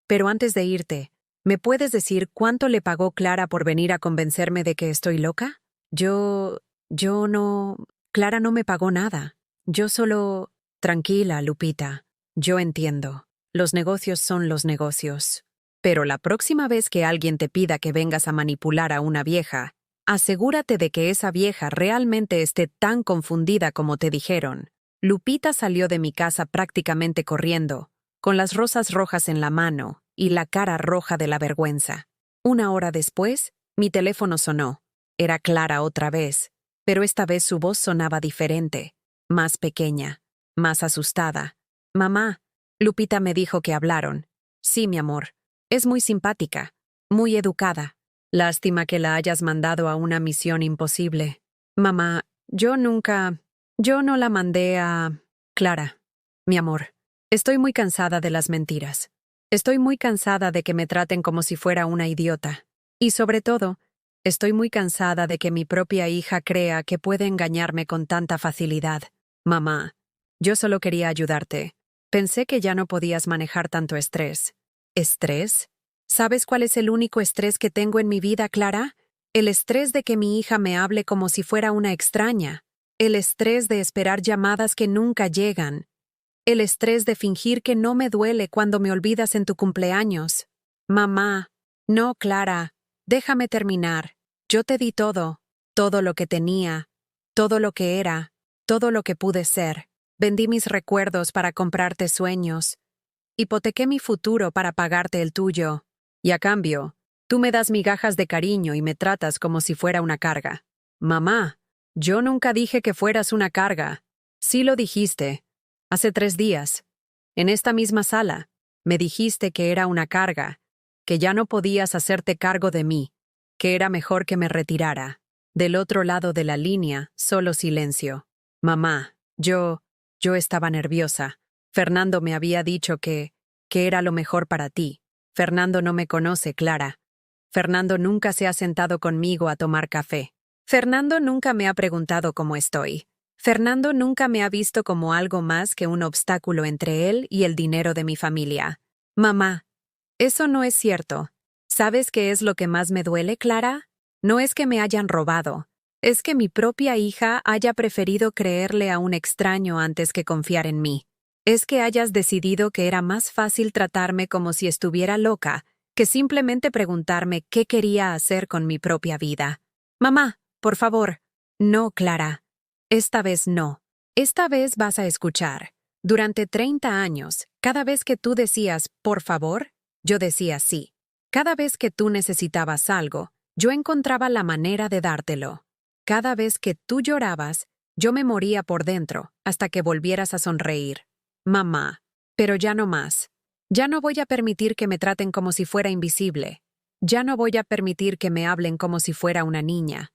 A: Pero antes de irte, ¿me puedes decir cuánto le pagó Clara por venir a convencerme de que estoy loca? Yo no... Clara no me pagó nada. Yo solo... Tranquila, Lupita. Yo entiendo. Los negocios son los negocios. Pero la próxima vez que alguien te pida que vengas a manipular a una vieja, asegúrate de que esa vieja realmente esté tan confundida como te dijeron. Lupita salió de mi casa prácticamente corriendo, con las rosas rojas en la mano y la cara roja de la vergüenza. 1 hora después, mi teléfono sonó. Era Clara otra vez, pero esta vez su voz sonaba diferente, más pequeña, más asustada. Mamá, Lupita me dijo que hablaron. Sí, mi amor. Es muy simpática, muy educada. Lástima que la hayas mandado a una misión imposible. Mamá, yo no la mandé a... Clara, mi amor, estoy muy cansada de las mentiras. Estoy muy cansada de que me traten como si fuera una idiota. Y sobre todo, estoy muy cansada de que mi propia hija crea que puede engañarme con tanta facilidad. Mamá, yo solo quería ayudarte. Pensé que ya no podías manejar tanto estrés. ¿Estrés? ¿Sabes cuál es el único estrés que tengo en mi vida, Clara? El estrés de que mi hija me hable como si fuera una extraña. El estrés de esperar llamadas que nunca llegan. El estrés de fingir que no me duele cuando me olvidas en tu cumpleaños. Mamá, no, Clara, déjame terminar. Yo te di todo lo que tenía, todo lo que era, todo lo que pude ser. Vendí mis recuerdos para comprarte sueños. Hipotequé mi futuro para pagarte el tuyo. Y a cambio, tú me das migajas de cariño y me tratas como si fuera una carga. Mamá, yo nunca dije que fueras una carga. Sí lo dijiste. Hace 3 días. En esta misma sala. Me dijiste que era una carga. Que ya no podías hacerte cargo de mí. Que era mejor que me retirara. Del otro lado de la línea, solo silencio. Mamá, yo estaba nerviosa. Fernando me había dicho que era lo mejor para ti. Fernando no me conoce, Clara. Fernando nunca se ha sentado conmigo a tomar café. Fernando nunca me ha preguntado cómo estoy. Fernando nunca me ha visto como algo más que un obstáculo entre él y el dinero de mi familia. Mamá, eso no es cierto. ¿Sabes qué es lo que más me duele, Clara? No es que me hayan robado. Es que mi propia hija haya preferido creerle a un extraño antes que confiar en mí. Es que hayas decidido que era más fácil tratarme como si estuviera loca que simplemente preguntarme qué quería hacer con mi propia vida. Mamá, por favor. No, Clara. Esta vez no. Esta vez vas a escuchar. Durante 30 años, cada vez que tú decías, por favor, yo decía sí. Cada vez que tú necesitabas algo, yo encontraba la manera de dártelo. Cada vez que tú llorabas, yo me moría por dentro hasta que volvieras a sonreír. Mamá, pero ya no más. Ya no voy a permitir que me traten como si fuera invisible. Ya no voy a permitir que me hablen como si fuera una niña.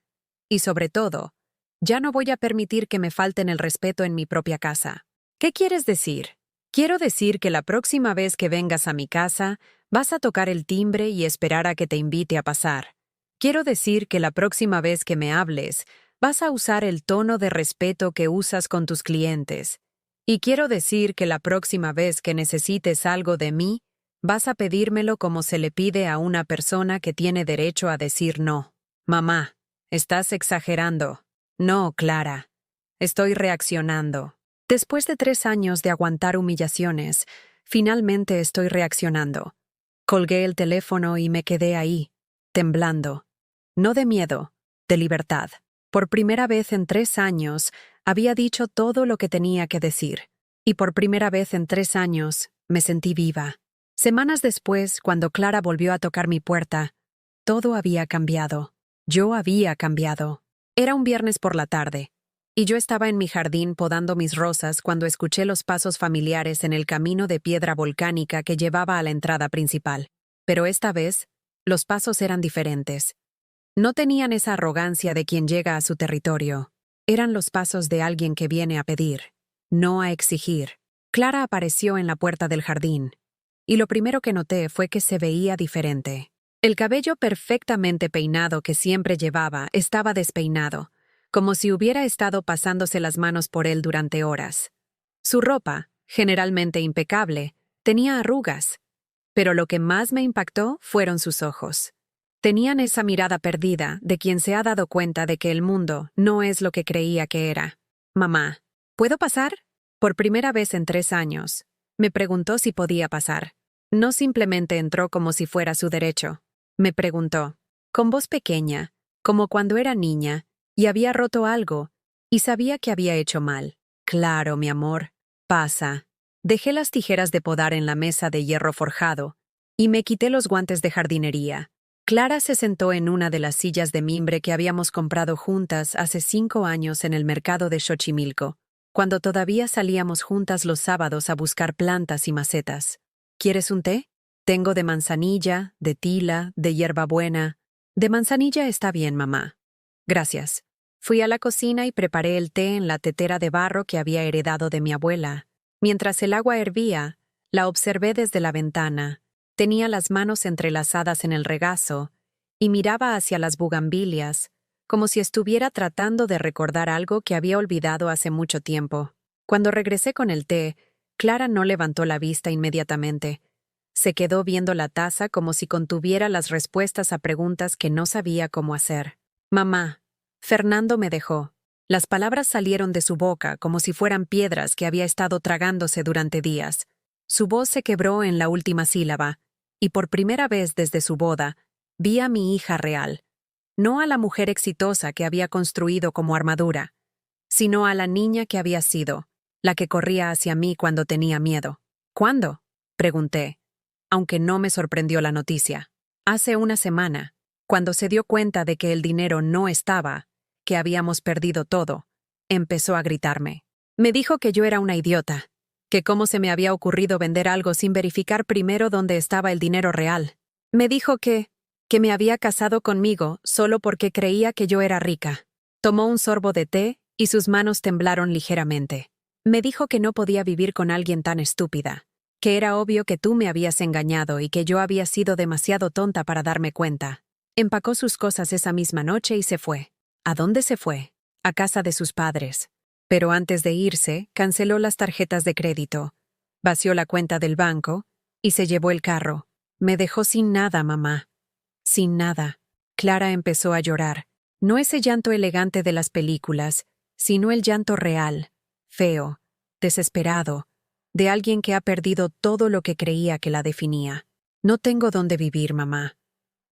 A: Y sobre todo, ya no voy a permitir que me falten el respeto en mi propia casa. ¿Qué quieres decir? Quiero decir que la próxima vez que vengas a mi casa, vas a tocar el timbre y esperar a que te invite a pasar. Quiero decir que la próxima vez que me hables, vas a usar el tono de respeto que usas con tus clientes. Y quiero decir que la próxima vez que necesites algo de mí, vas a pedírmelo como se le pide a una persona que tiene derecho a decir no. Mamá, estás exagerando. No, Clara. Estoy reaccionando. Después de 3 años de aguantar humillaciones, finalmente estoy reaccionando. Colgué el teléfono y me quedé ahí, temblando. No de miedo, de libertad. Por primera vez en 3 años, había dicho todo lo que tenía que decir. Y por primera vez en 3 años, me sentí viva. Semanas después, cuando Clara volvió a tocar mi puerta, todo había cambiado. Yo había cambiado. Era un viernes por la tarde. Y yo estaba en mi jardín podando mis rosas cuando escuché los pasos familiares en el camino de piedra volcánica que llevaba a la entrada principal. Pero esta vez, los pasos eran diferentes. No tenían esa arrogancia de quien llega a su territorio. Eran los pasos de alguien que viene a pedir, no a exigir. Clara apareció en la puerta del jardín, y lo primero que noté fue que se veía diferente. El cabello perfectamente peinado que siempre llevaba estaba despeinado, como si hubiera estado pasándose las manos por él durante horas. Su ropa, generalmente impecable, tenía arrugas, pero lo que más me impactó fueron sus ojos. Tenían esa mirada perdida de quien se ha dado cuenta de que el mundo no es lo que creía que era. «Mamá, ¿puedo pasar?» Por primera vez en 3 años, me preguntó si podía pasar. No simplemente entró como si fuera su derecho. Me preguntó, con voz pequeña, como cuando era niña, y había roto algo, y sabía que había hecho mal. «Claro, mi amor, pasa». Dejé las tijeras de podar en la mesa de hierro forjado, y me quité los guantes de jardinería. Clara se sentó en una de las sillas de mimbre que habíamos comprado juntas hace 5 años en el mercado de Xochimilco, cuando todavía salíamos juntas los sábados a buscar plantas y macetas. «¿Quieres un té? Tengo de manzanilla, de tila, de hierbabuena». «De manzanilla está bien, mamá». «Gracias». Fui a la cocina y preparé el té en la tetera de barro que había heredado de mi abuela. Mientras el agua hervía, la observé desde la ventana. Tenía las manos entrelazadas en el regazo y miraba hacia las bugambilias, como si estuviera tratando de recordar algo que había olvidado hace mucho tiempo. Cuando regresé con el té, Clara no levantó la vista inmediatamente. Se quedó viendo la taza como si contuviera las respuestas a preguntas que no sabía cómo hacer. «Mamá, Fernando me dejó». Las palabras salieron de su boca como si fueran piedras que había estado tragándose durante días. Su voz se quebró en la última sílaba, y por primera vez desde su boda, vi a mi hija real. No a la mujer exitosa que había construido como armadura, sino a la niña que había sido, la que corría hacia mí cuando tenía miedo. «¿Cuándo?», pregunté, aunque no me sorprendió la noticia. «Hace una semana, cuando se dio cuenta de que el dinero no estaba, que habíamos perdido todo», empezó a gritarme. Me dijo que yo era una idiota, que cómo se me había ocurrido vender algo sin verificar primero dónde estaba el dinero real. Me dijo que me había casado conmigo solo porque creía que yo era rica. Tomó un sorbo de té y sus manos temblaron ligeramente. Me dijo que no podía vivir con alguien tan estúpida, que era obvio que tú me habías engañado y que yo había sido demasiado tonta para darme cuenta. Empacó sus cosas esa misma noche y se fue. ¿A dónde se fue? A casa de sus padres. Pero antes de irse, canceló las tarjetas de crédito, vació la cuenta del banco y se llevó el carro. Me dejó sin nada, mamá. Sin nada. Clara empezó a llorar. No ese llanto elegante de las películas, sino el llanto real, feo, desesperado, de alguien que ha perdido todo lo que creía que la definía. No tengo dónde vivir, mamá.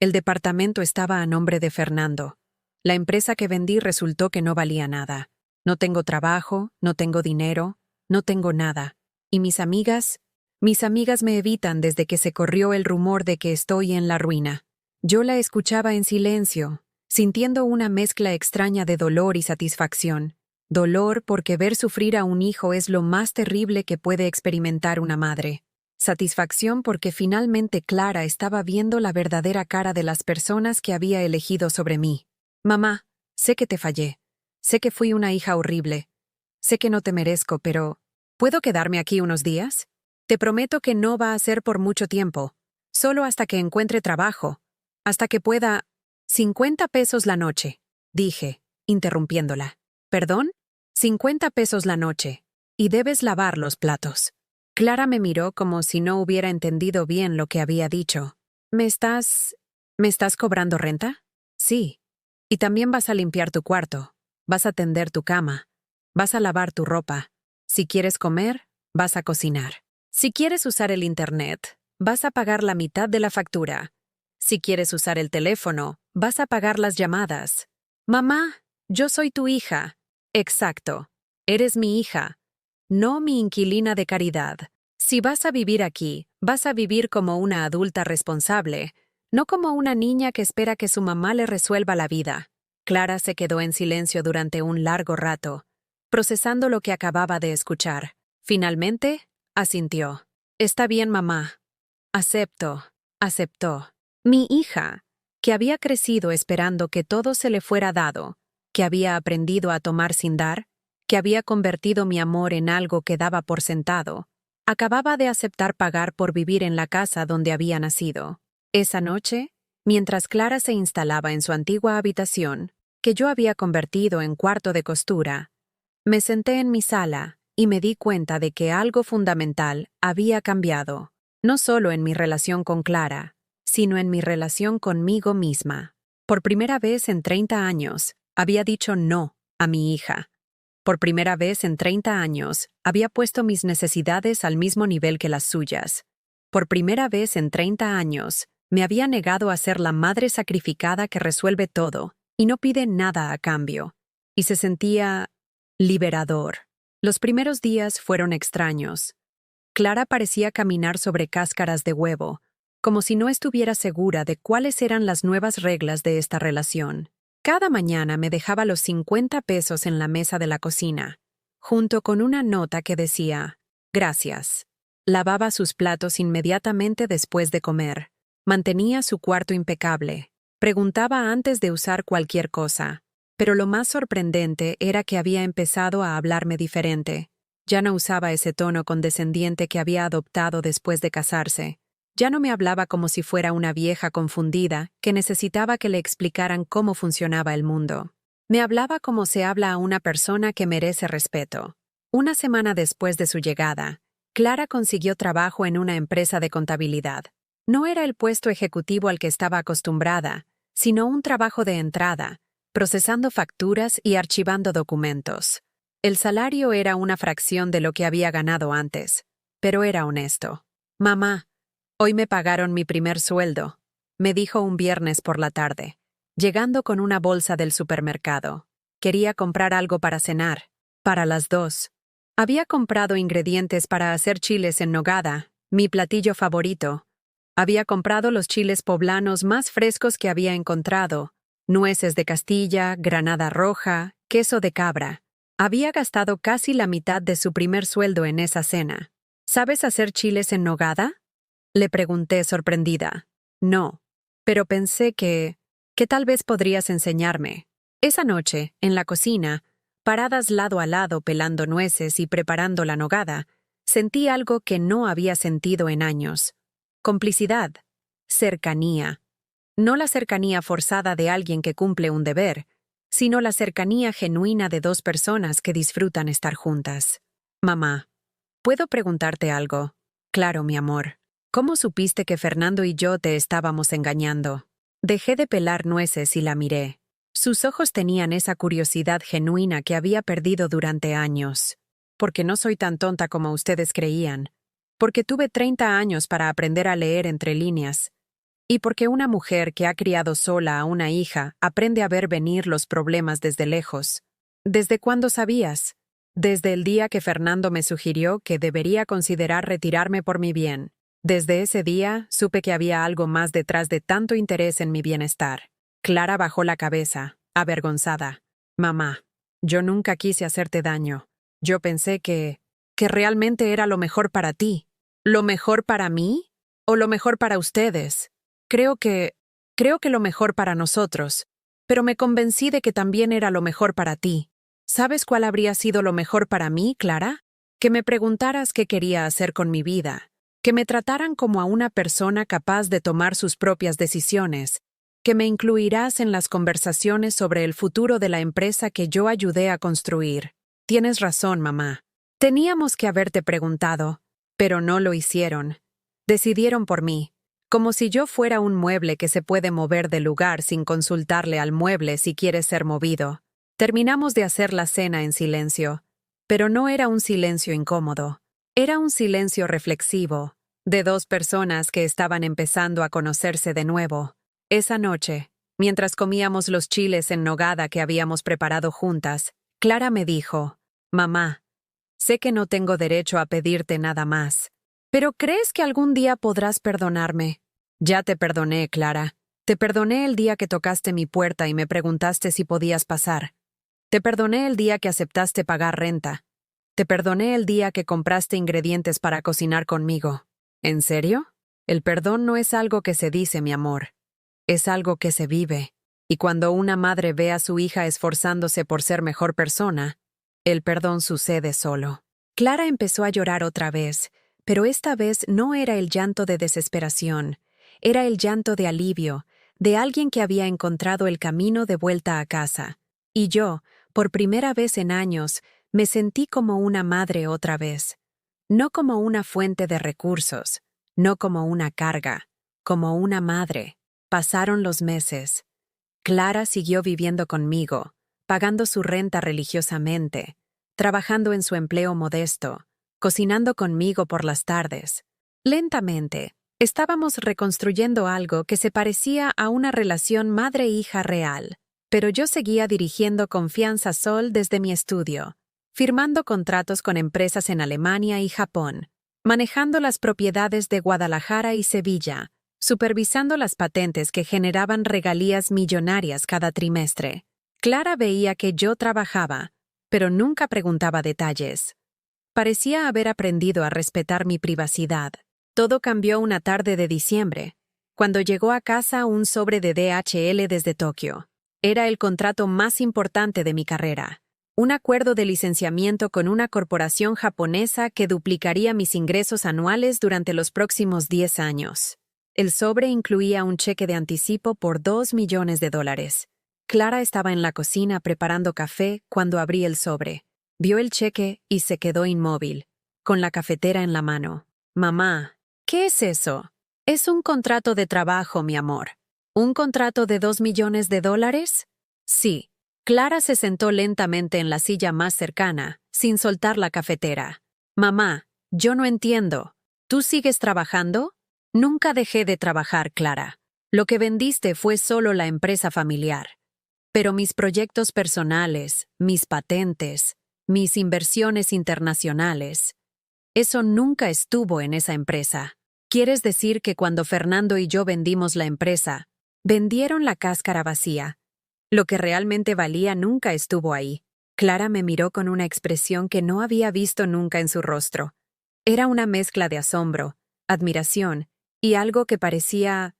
A: El departamento estaba a nombre de Fernando. La empresa que vendí resultó que no valía nada. No tengo trabajo, no tengo dinero, no tengo nada. Y mis amigas me evitan desde que se corrió el rumor de que estoy en la ruina. Yo la escuchaba en silencio, sintiendo una mezcla extraña de dolor y satisfacción. Dolor porque ver sufrir a un hijo es lo más terrible que puede experimentar una madre. Satisfacción porque finalmente Clara estaba viendo la verdadera cara de las personas que había elegido sobre mí. «Mamá, sé que te fallé. Sé que fui una hija horrible. Sé que no te merezco, pero ¿puedo quedarme aquí unos días? Te prometo que no va a ser por mucho tiempo. Solo hasta que encuentre trabajo. Hasta que pueda... 50 pesos la noche», dije, interrumpiéndola. «¿Perdón? 50 pesos la noche. Y debes lavar los platos». Clara me miró como si no hubiera entendido bien lo que había dicho. ¿Me estás cobrando renta?» «Sí. Y también vas a limpiar tu cuarto. Vas a tender tu cama. Vas a lavar tu ropa. Si quieres comer, vas a cocinar. Si quieres usar el internet, vas a pagar la mitad de la factura. Si quieres usar el teléfono, vas a pagar las llamadas. Mamá, yo soy tu hija. Exacto. Eres mi hija. No mi inquilina de caridad. Si vas a vivir aquí, vas a vivir como una adulta responsable, no como una niña que espera que su mamá le resuelva la vida». Clara se quedó en silencio durante un largo rato. procesando lo que acababa de escuchar. Finalmente, asintió. Está bien, mamá. Aceptó. Mi hija, que había crecido esperando que todo se le fuera dado, que había aprendido a tomar sin dar, que había convertido mi amor en algo que daba por sentado, acababa de aceptar pagar por vivir en la casa donde había nacido. Esa noche, mientras Clara se instalaba en su antigua habitación, que yo había convertido en cuarto de costura, me senté en mi sala y me di cuenta de que algo fundamental había cambiado, no solo en mi relación con Clara, sino en mi relación conmigo misma. Por primera vez en 30 años, había dicho no a mi hija. Por primera vez en 30 años, había puesto mis necesidades al mismo nivel que las suyas. Por primera vez en 30 años, me había negado a ser la madre sacrificada que resuelve todo y no pide nada a cambio. Y se sentía liberador. Los primeros días fueron extraños. Clara parecía caminar sobre cáscaras de huevo, como si no estuviera segura de cuáles eran las nuevas reglas de esta relación. Cada mañana me dejaba los 50 pesos en la mesa de la cocina, junto con una nota que decía, gracias. Lavaba sus platos inmediatamente después de comer. Mantenía su cuarto impecable. Preguntaba antes de usar cualquier cosa. Pero lo más sorprendente era que había empezado a hablarme diferente. Ya no usaba ese tono condescendiente que había adoptado después de casarse. Ya no me hablaba como si fuera una vieja confundida que necesitaba que le explicaran cómo funcionaba el mundo. Me hablaba como se habla a una persona que merece respeto. Una semana después de su llegada, Clara consiguió trabajo en una empresa de contabilidad. No era el puesto ejecutivo al que estaba acostumbrada, sino un trabajo de entrada, procesando facturas y archivando documentos. El salario era una fracción de lo que había ganado antes, pero era honesto. Mamá, hoy me pagaron mi primer sueldo, me dijo un viernes por la tarde, llegando con una bolsa del supermercado. Quería comprar algo para cenar, para las dos. Había comprado ingredientes para hacer chiles en nogada, mi platillo favorito. Había comprado los chiles poblanos más frescos que había encontrado, nueces de Castilla, granada roja, queso de cabra. Había gastado casi la mitad de su primer sueldo en esa cena. ¿Sabes hacer chiles en nogada? Le pregunté sorprendida. No, pero pensé que tal vez podrías enseñarme. Esa noche, en la cocina, paradas lado a lado pelando nueces y preparando la nogada, sentí algo que no había sentido en años. Complicidad, cercanía. No la cercanía forzada de alguien que cumple un deber, sino la cercanía genuina de dos personas que disfrutan estar juntas. Mamá, ¿puedo preguntarte algo? Claro, mi amor. ¿Cómo supiste que Fernando y yo te estábamos engañando? Dejé de pelar nueces y la miré. Sus ojos tenían esa curiosidad genuina que había perdido durante años. Porque no soy tan tonta como ustedes creían. Porque tuve 30 años para aprender a leer entre líneas. Y porque una mujer que ha criado sola a una hija aprende a ver venir los problemas desde lejos. ¿Desde cuándo sabías? Desde el día que Fernando me sugirió que debería considerar retirarme por mi bien. Desde ese día supe que había algo más detrás de tanto interés en mi bienestar. Clara bajó la cabeza, avergonzada. Mamá, yo nunca quise hacerte daño. Yo pensé que realmente era lo mejor para ti. ¿Lo mejor para mí? ¿O lo mejor para ustedes? Creo que lo mejor para nosotros, pero me convencí de que también era lo mejor para ti. ¿Sabes cuál habría sido lo mejor para mí, Clara? Que me preguntaras qué quería hacer con mi vida, que me trataran como a una persona capaz de tomar sus propias decisiones, que me incluirás en las conversaciones sobre el futuro de la empresa que yo ayudé a construir. Tienes razón, mamá. Teníamos que haberte preguntado, pero no lo hicieron. Decidieron por mí. Como si yo fuera un mueble que se puede mover de lugar sin consultarle al mueble si quiere ser movido. Terminamos de hacer la cena en silencio, pero no era un silencio incómodo. Era un silencio reflexivo, de dos personas que estaban empezando a conocerse de nuevo. Esa noche, mientras comíamos los chiles en nogada que habíamos preparado juntas, Clara me dijo, «Mamá, sé que no tengo derecho a pedirte nada más, pero ¿crees que algún día podrás perdonarme?» Ya te perdoné, Clara. Te perdoné el día que tocaste mi puerta y me preguntaste si podías pasar. Te perdoné el día que aceptaste pagar renta. Te perdoné el día que compraste ingredientes para cocinar conmigo. ¿En serio? El perdón no es algo que se dice, mi amor. Es algo que se vive. Y cuando una madre ve a su hija esforzándose por ser mejor persona, el perdón sucede solo. Clara empezó a llorar otra vez, pero esta vez no era el llanto de desesperación, era el llanto de alivio, de alguien que había encontrado el camino de vuelta a casa. Y yo, por primera vez en años, me sentí como una madre otra vez. No como una fuente de recursos, no como una carga, como una madre. Pasaron los meses. Clara siguió viviendo conmigo, pagando su renta religiosamente, trabajando en su empleo modesto, cocinando conmigo por las tardes. Lentamente, estábamos reconstruyendo algo que se parecía a una relación madre-hija real, pero yo seguía dirigiendo Confianza Sol desde mi estudio, firmando contratos con empresas en Alemania y Japón, manejando las propiedades de Guadalajara y Sevilla, supervisando las patentes que generaban regalías millonarias cada trimestre. Clara veía que yo trabajaba, pero nunca preguntaba detalles. Parecía haber aprendido a respetar mi privacidad. Todo cambió una tarde de diciembre, cuando llegó a casa un sobre de DHL desde Tokio. Era el contrato más importante de mi carrera. Un acuerdo de licenciamiento con una corporación japonesa que duplicaría mis ingresos anuales durante los próximos 10 años. El sobre incluía un cheque de anticipo por $2 millones. Clara estaba en la cocina preparando café cuando abrí el sobre. Vio el cheque y se quedó inmóvil, con la cafetera en la mano. «Mamá, ¿qué es eso?» «Es un contrato de trabajo, mi amor». «¿Un contrato de $2 millones? «Sí». Clara se sentó lentamente en la silla más cercana, sin soltar la cafetera. «Mamá, yo no entiendo. ¿Tú sigues trabajando?» «Nunca dejé de trabajar, Clara. Lo que vendiste fue solo la empresa familiar. Pero mis proyectos personales, mis patentes, mis inversiones internacionales, eso nunca estuvo en esa empresa». «¿Quieres decir que cuando Fernando y yo vendimos la empresa, vendieron la cáscara vacía? Lo que realmente valía nunca estuvo ahí». Clara me miró con una expresión que no había visto nunca en su rostro. Era una mezcla de asombro, admiración y algo que parecía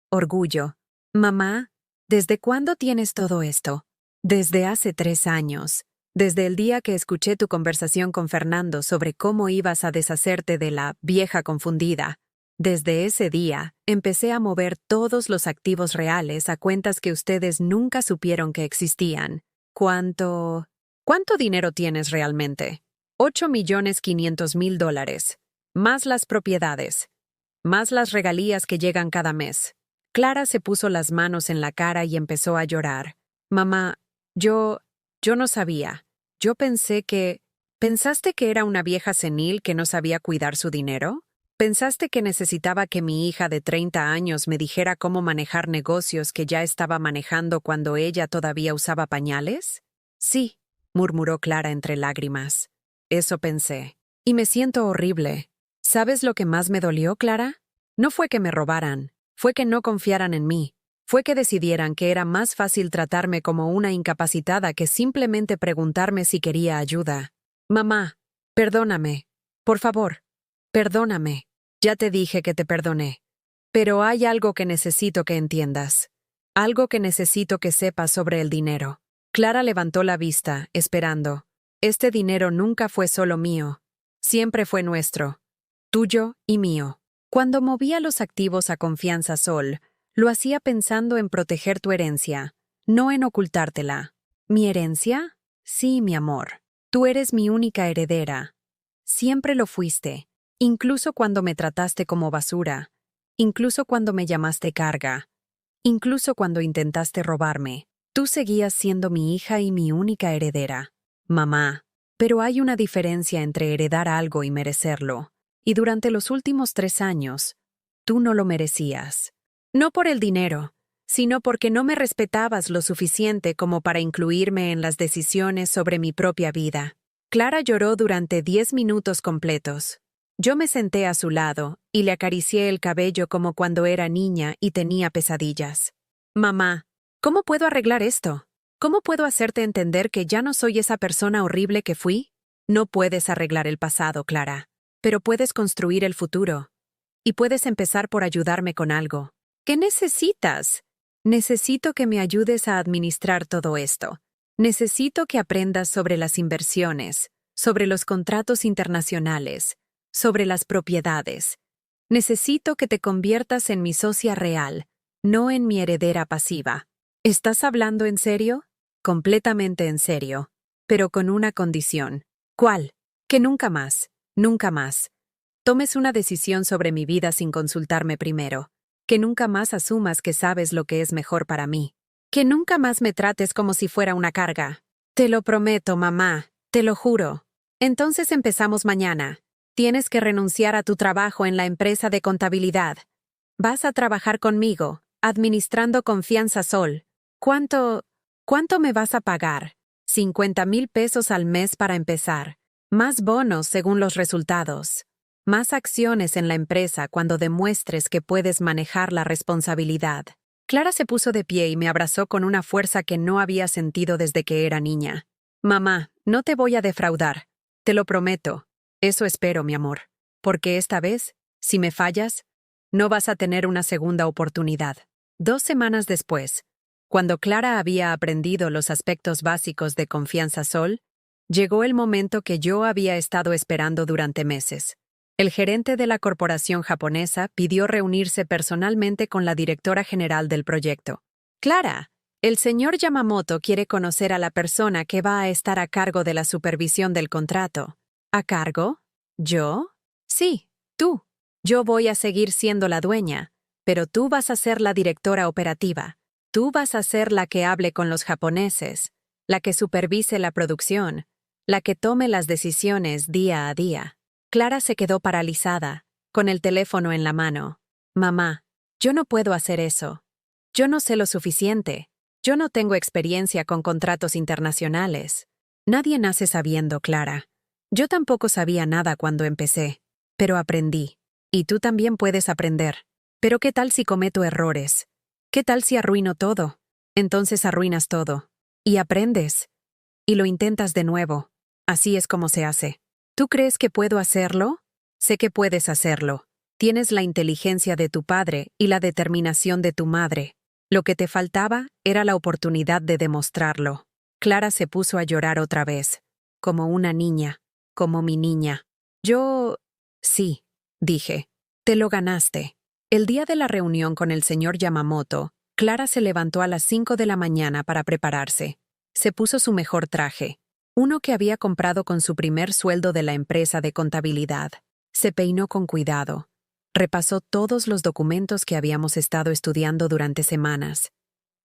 A: orgullo. «Mamá, ¿desde cuándo tienes todo esto?» «Desde hace 3 años. Desde el día que escuché tu conversación con Fernando sobre cómo ibas a deshacerte de la vieja confundida. Desde ese día, empecé a mover todos los activos reales a cuentas que ustedes nunca supieron que existían. ¿Cuánto dinero tienes realmente?» $8.500.000, más las propiedades, más las regalías que llegan cada mes. Clara se puso las manos en la cara y empezó a llorar. «Mamá, yo no sabía. Yo pensé que... ¿Pensaste que era una vieja senil que no sabía cuidar su dinero? ¿Pensaste que necesitaba que mi hija de 30 años me dijera cómo manejar negocios que ya estaba manejando cuando ella todavía usaba pañales?» «Sí», murmuró Clara entre lágrimas. «Eso pensé. Y me siento horrible. ¿Sabes lo que más me dolió, Clara? No fue que me robaran, fue que no confiaran en mí. Fue que decidieran que era más fácil tratarme como una incapacitada que simplemente preguntarme si quería ayuda. Mamá, perdóname. Por favor, perdóname. Ya te dije que te perdoné. Pero hay algo que necesito que entiendas. Algo que necesito que sepas sobre el dinero». Clara levantó la vista, esperando. «Este dinero nunca fue solo mío. Siempre fue nuestro. Tuyo y mío. Cuando movía los activos a Confianza Sol, lo hacía pensando en proteger tu herencia, no en ocultártela». «¿Mi herencia?» «Sí, mi amor. Tú eres mi única heredera. Siempre lo fuiste, incluso cuando me trataste como basura, incluso cuando me llamaste carga, incluso cuando intentaste robarme. Tú seguías siendo mi hija y mi única heredera. Mamá, pero hay una diferencia entre heredar algo y merecerlo. Y durante los últimos 3 años, tú no lo merecías. No por el dinero, sino porque no me respetabas lo suficiente como para incluirme en las decisiones sobre mi propia vida». Clara lloró durante 10 minutos completos. Yo me senté a su lado y le acaricié el cabello como cuando era niña y tenía pesadillas. «Mamá, ¿cómo puedo arreglar esto? ¿Cómo puedo hacerte entender que ya no soy esa persona horrible que fui? No puedes arreglar el pasado, Clara, pero puedes construir el futuro. Y puedes empezar por ayudarme con algo. ¿Qué necesitas? Necesito que me ayudes a administrar todo esto. Necesito que aprendas sobre las inversiones, sobre los contratos internacionales, sobre las propiedades. Necesito que te conviertas en mi socia real, no en mi heredera pasiva. ¿Estás hablando en serio? Completamente en serio, pero con una condición. ¿Cuál? Que nunca más, tomes una decisión sobre mi vida sin consultarme primero. Que nunca más asumas que sabes lo que es mejor para mí. Que nunca más me trates como si fuera una carga. Te lo prometo, mamá, te lo juro. Entonces empezamos mañana. Tienes que renunciar a tu trabajo en la empresa de contabilidad. Vas a trabajar conmigo, administrando Confianza Sol. ¿Cuánto me vas a pagar? 50,000 pesos al mes para empezar. Más bonos según los resultados. Más acciones en la empresa cuando demuestres que puedes manejar la responsabilidad. Clara se puso de pie y me abrazó con una fuerza que no había sentido desde que era niña. Mamá, no te voy a defraudar. Te lo prometo. Eso espero, mi amor. Porque esta vez, si me fallas, no vas a tener una segunda oportunidad. 2 semanas después, cuando Clara había aprendido los aspectos básicos de Confianza Sol, llegó el momento que yo había estado esperando durante meses. El gerente de la corporación japonesa pidió reunirse personalmente con la directora general del proyecto. Clara, el señor Yamamoto quiere conocer a la persona que va a estar a cargo de la supervisión del contrato. ¿A cargo? ¿Yo? Sí, tú. Yo voy a seguir siendo la dueña, pero tú vas a ser la directora operativa. Tú vas a ser la que hable con los japoneses, la que supervise la producción, la que tome las decisiones día a día. Clara se quedó paralizada, con el teléfono en la mano. Mamá, yo no puedo hacer eso. Yo no sé lo suficiente. Yo no tengo experiencia con contratos internacionales. Nadie nace sabiendo, Clara. Yo tampoco sabía nada cuando empecé, pero aprendí. Y tú también puedes aprender. Pero ¿qué tal si cometo errores? ¿Qué tal si arruino todo? Entonces arruinas todo. Y aprendes. Y lo intentas de nuevo. Así es como se hace. ¿Tú crees que puedo hacerlo? Sé que puedes hacerlo. Tienes la inteligencia de tu padre y la determinación de tu madre. Lo que te faltaba era la oportunidad de demostrarlo. Clara se puso a llorar otra vez, como una niña, como mi niña. Sí, dije. Te lo ganaste. El día de la reunión con el señor Yamamoto, Clara se levantó a las 5 de la mañana para prepararse. Se puso su mejor traje, uno que había comprado con su primer sueldo de la empresa de contabilidad. Se peinó con cuidado. Repasó todos los documentos que habíamos estado estudiando durante semanas.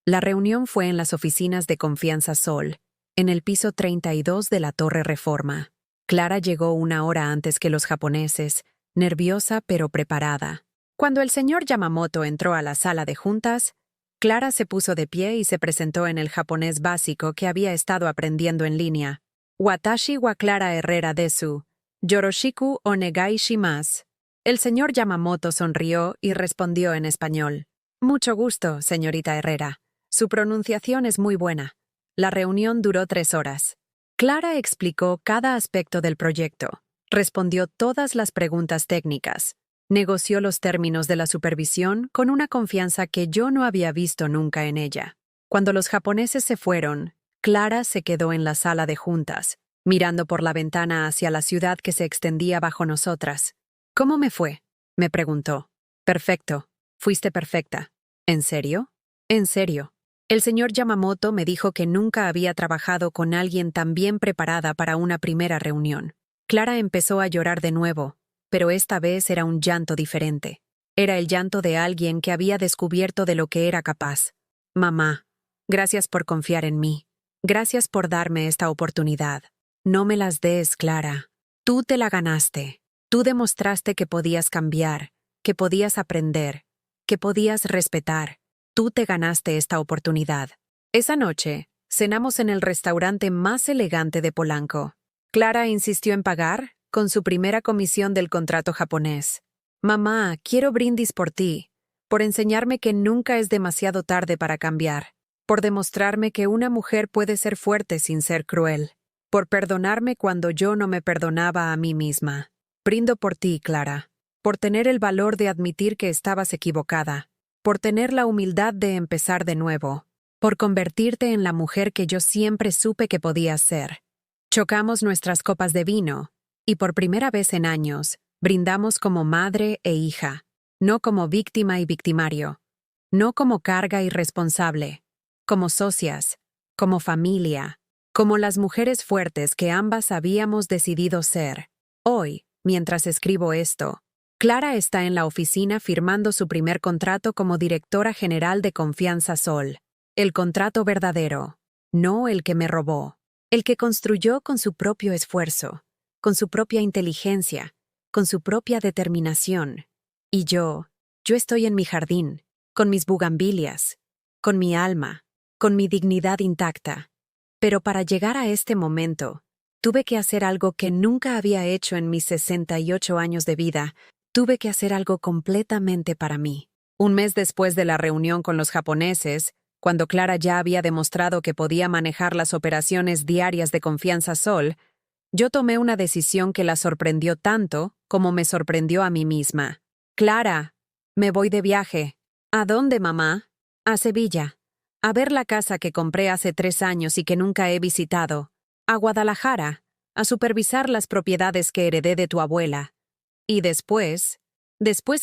A: La reunión fue en las oficinas de Confianza Sol, en el piso 32 de la Torre Reforma. Clara llegó 1 hora antes que los japoneses, nerviosa pero preparada. Cuando el señor Yamamoto entró a la sala de juntas, Clara se puso de pie y se presentó en el japonés básico que había estado aprendiendo en línea. Watashi wa Clara Herrera desu. Yoroshiku onegai shimasu. El señor Yamamoto sonrió y respondió en español. Mucho gusto, señorita Herrera. Su pronunciación es muy buena. La reunión duró 3 horas. Clara explicó cada aspecto del proyecto, respondió todas las preguntas técnicas, negoció los términos de la supervisión con una confianza que yo no había visto nunca en ella. Cuando los japoneses se fueron, Clara se quedó en la sala de juntas, mirando por la ventana hacia la ciudad que se extendía bajo nosotras. ¿Cómo me fue?, me preguntó. Perfecto. Fuiste perfecta. ¿En serio? En serio. El señor Yamamoto me dijo que nunca había trabajado con alguien tan bien preparada para una primera reunión. Clara empezó a llorar de nuevo, pero esta vez era un llanto diferente. Era el llanto de alguien que había descubierto de lo que era capaz. Mamá, gracias por confiar en mí. Gracias por darme esta oportunidad. No me las des, Clara. Tú te la ganaste. Tú demostraste que podías cambiar, que podías aprender, que podías respetar. Tú te ganaste esta oportunidad. Esa noche, cenamos en el restaurante más elegante de Polanco. Clara insistió en pagar, con su primera comisión del contrato japonés. Mamá, quiero brindis por ti, por enseñarme que nunca es demasiado tarde para cambiar, por demostrarme que una mujer puede ser fuerte sin ser cruel, por perdonarme cuando yo no me perdonaba a mí misma. Brindo por ti, Clara, por tener el valor de admitir que estabas equivocada, por tener la humildad de empezar de nuevo, por convertirte en la mujer que yo siempre supe que podías ser. Chocamos nuestras copas de vino, y por primera vez en años, brindamos como madre e hija, no como víctima y victimario, no como carga irresponsable, como socias, como familia, como las mujeres fuertes que ambas habíamos decidido ser. Hoy, mientras escribo esto, Clara está en la oficina firmando su primer contrato como directora general de Confianza Sol. El contrato verdadero, no el que me robó, el que construyó con su propio esfuerzo, con su propia inteligencia, con su propia determinación. Y yo estoy en mi jardín, con mis bugambilias, con mi alma, con mi dignidad intacta. Pero para llegar a este momento, tuve que hacer algo que nunca había hecho en mis 68 años de vida. Tuve que hacer algo completamente para mí. Un mes después de la reunión con los japoneses, cuando Clara ya había demostrado que podía manejar las operaciones diarias de Confianza Sol, yo tomé una decisión que la sorprendió tanto como me sorprendió a mí misma. Clara, me voy de viaje. ¿A dónde, mamá? A Sevilla. A ver la casa que compré hace 3 años y que nunca he visitado. A Guadalajara, a supervisar las propiedades que heredé de tu abuela. Y después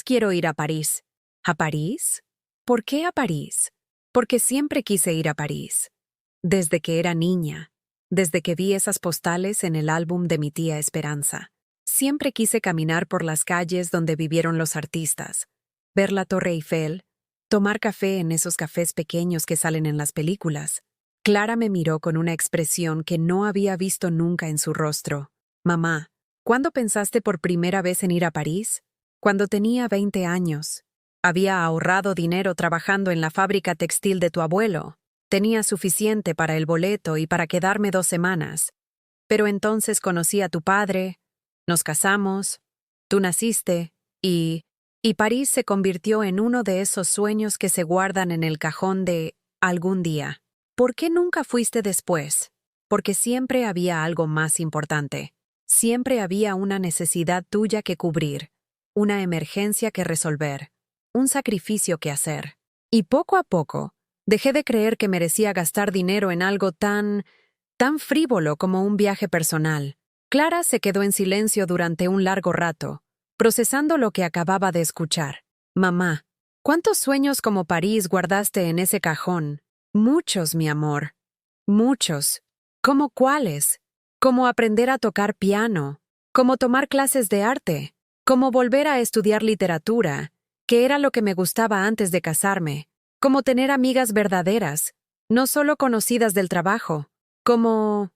A: quiero ir a París. ¿A París? ¿Por qué a París? Porque siempre quise ir a París. Desde que era niña, desde que vi esas postales en el álbum de mi tía Esperanza. Siempre quise caminar por las calles donde vivieron los artistas, ver la Torre Eiffel, tomar café en esos cafés pequeños que salen en las películas. Clara me miró con una expresión que no había visto nunca en su rostro. Mamá, ¿cuándo pensaste por primera vez en ir a París? Cuando tenía 20 años. Había ahorrado dinero trabajando en la fábrica textil de tu abuelo. Tenía suficiente para el boleto y para quedarme 2 semanas. Pero entonces conocí a tu padre, nos casamos, tú naciste, y París se convirtió en uno de esos sueños que se guardan en el cajón de algún día. ¿Por qué nunca fuiste después? Porque siempre había algo más importante. Siempre había una necesidad tuya que cubrir, una emergencia que resolver, un sacrificio que hacer. Y poco a poco, dejé de creer que merecía gastar dinero en algo tan frívolo como un viaje personal. Clara se quedó en silencio durante un largo rato, procesando lo que acababa de escuchar. Mamá, ¿cuántos sueños como París guardaste en ese cajón? Muchos, mi amor. Muchos. ¿Cómo cuáles? Como aprender a tocar piano, como tomar clases de arte, como volver a estudiar literatura, que era lo que me gustaba antes de casarme, como tener amigas verdaderas, no solo conocidas del trabajo, como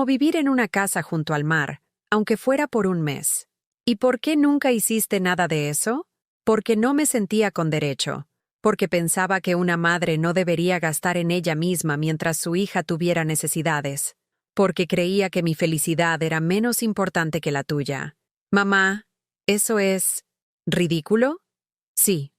A: vivir en una casa junto al mar, aunque fuera por un mes. ¿Y por qué nunca hiciste nada de eso? Porque no me sentía con derecho, porque pensaba que una madre no debería gastar en ella misma mientras su hija tuviera necesidades, porque creía que mi felicidad era menos importante que la tuya. Mamá, ¿eso es ridículo? Sí,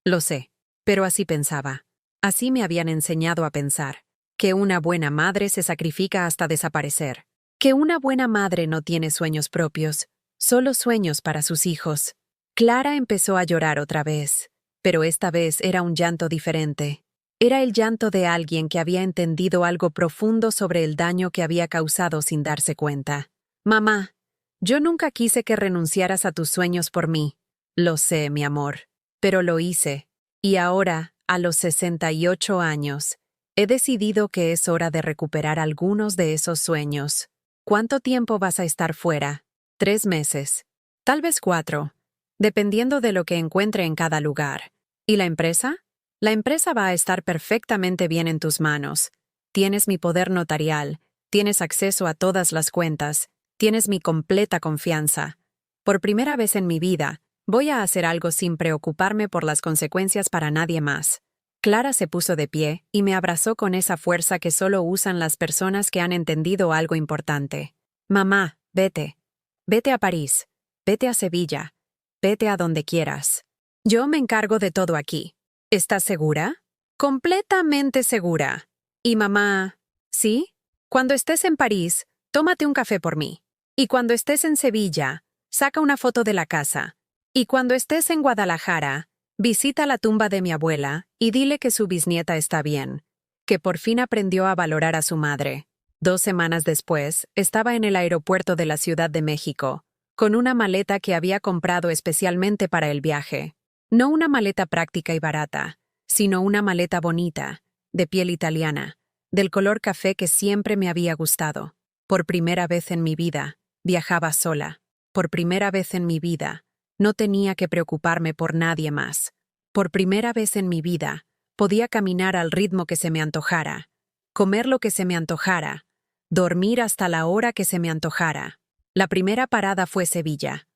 A: lo sé, pero así pensaba. Así me habían enseñado a pensar, que una buena madre se sacrifica hasta desaparecer, que una buena madre no tiene sueños propios, solo sueños para sus hijos. Clara empezó a llorar otra vez, pero esta vez era un llanto diferente. Era el llanto de alguien que había entendido algo profundo sobre el daño que había causado sin darse cuenta. Mamá, yo nunca quise que renunciaras a tus sueños por mí. Lo sé, mi amor, pero lo hice. Y ahora, a los 68 años, he decidido que es hora de recuperar algunos de esos sueños. ¿Cuánto tiempo vas a estar fuera? 3 meses. Tal vez 4, dependiendo de lo que encuentre en cada lugar. ¿Y la empresa? La empresa va a estar perfectamente bien en tus manos. Tienes mi poder notarial, tienes acceso a todas las cuentas, tienes mi completa confianza. Por primera vez en mi vida, voy a hacer algo sin preocuparme por las consecuencias para nadie más. Clara se puso de pie y me abrazó con esa fuerza que solo usan las personas que han entendido algo importante. Mamá, vete. Vete a París. Vete a Sevilla. Vete a donde quieras. Yo me encargo de todo aquí. ¿Estás segura? Completamente segura. Y mamá, ¿sí? Cuando estés en París, tómate un café por mí. Y cuando estés en Sevilla, saca una foto de la casa. Y cuando estés en Guadalajara, visita la tumba de mi abuela y dile que su bisnieta está bien, que por fin aprendió a valorar a su madre. 2 semanas después, estaba en el aeropuerto de la Ciudad de México, con una maleta que había comprado especialmente para el viaje. No una maleta práctica y barata, sino una maleta bonita, de piel italiana, del color café que siempre me había gustado. Por primera vez en mi vida, viajaba sola. Por primera vez en mi vida, no tenía que preocuparme por nadie más. Por primera vez en mi vida, podía caminar al ritmo que se me antojara, comer lo que se me antojara, dormir hasta la hora que se me antojara. La primera parada fue Sevilla.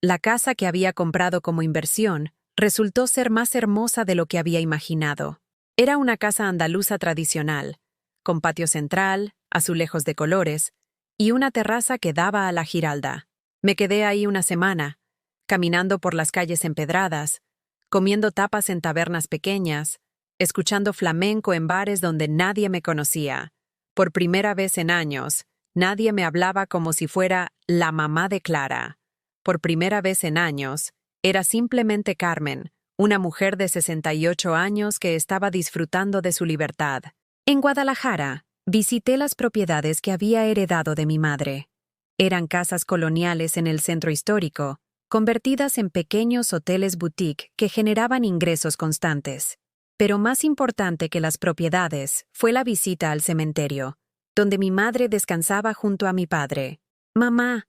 A: La casa que había comprado como inversión resultó ser más hermosa de lo que había imaginado. Era una casa andaluza tradicional, con patio central, azulejos de colores y una terraza que daba a la Giralda. Me quedé ahí una semana, caminando por las calles empedradas, comiendo tapas en tabernas pequeñas, escuchando flamenco en bares donde nadie me conocía. Por primera vez en años, nadie me hablaba como si fuera la mamá de Clara. Por primera vez en años, era simplemente Carmen, una mujer de 68 años que estaba disfrutando de su libertad. En Guadalajara, visité las propiedades que había heredado de mi madre. Eran casas coloniales en el centro histórico, convertidas en pequeños hoteles boutique que generaban ingresos constantes. Pero más importante que las propiedades fue la visita al cementerio, donde mi madre descansaba junto a mi padre. «Mamá»,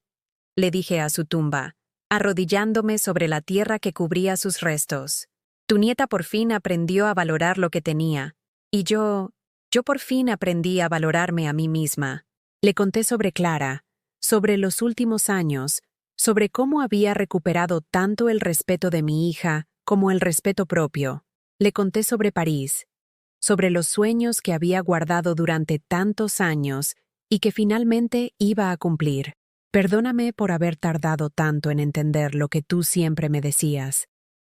A: le dije a su tumba, arrodillándome sobre la tierra que cubría sus restos. «Tu nieta por fin aprendió a valorar lo que tenía, y yo por fin aprendí a valorarme a mí misma». Le conté sobre Clara, sobre los últimos años, sobre cómo había recuperado tanto el respeto de mi hija como el respeto propio. Le conté sobre París, sobre los sueños que había guardado durante tantos años y que finalmente iba a cumplir. Perdóname por haber tardado tanto en entender lo que tú siempre me decías,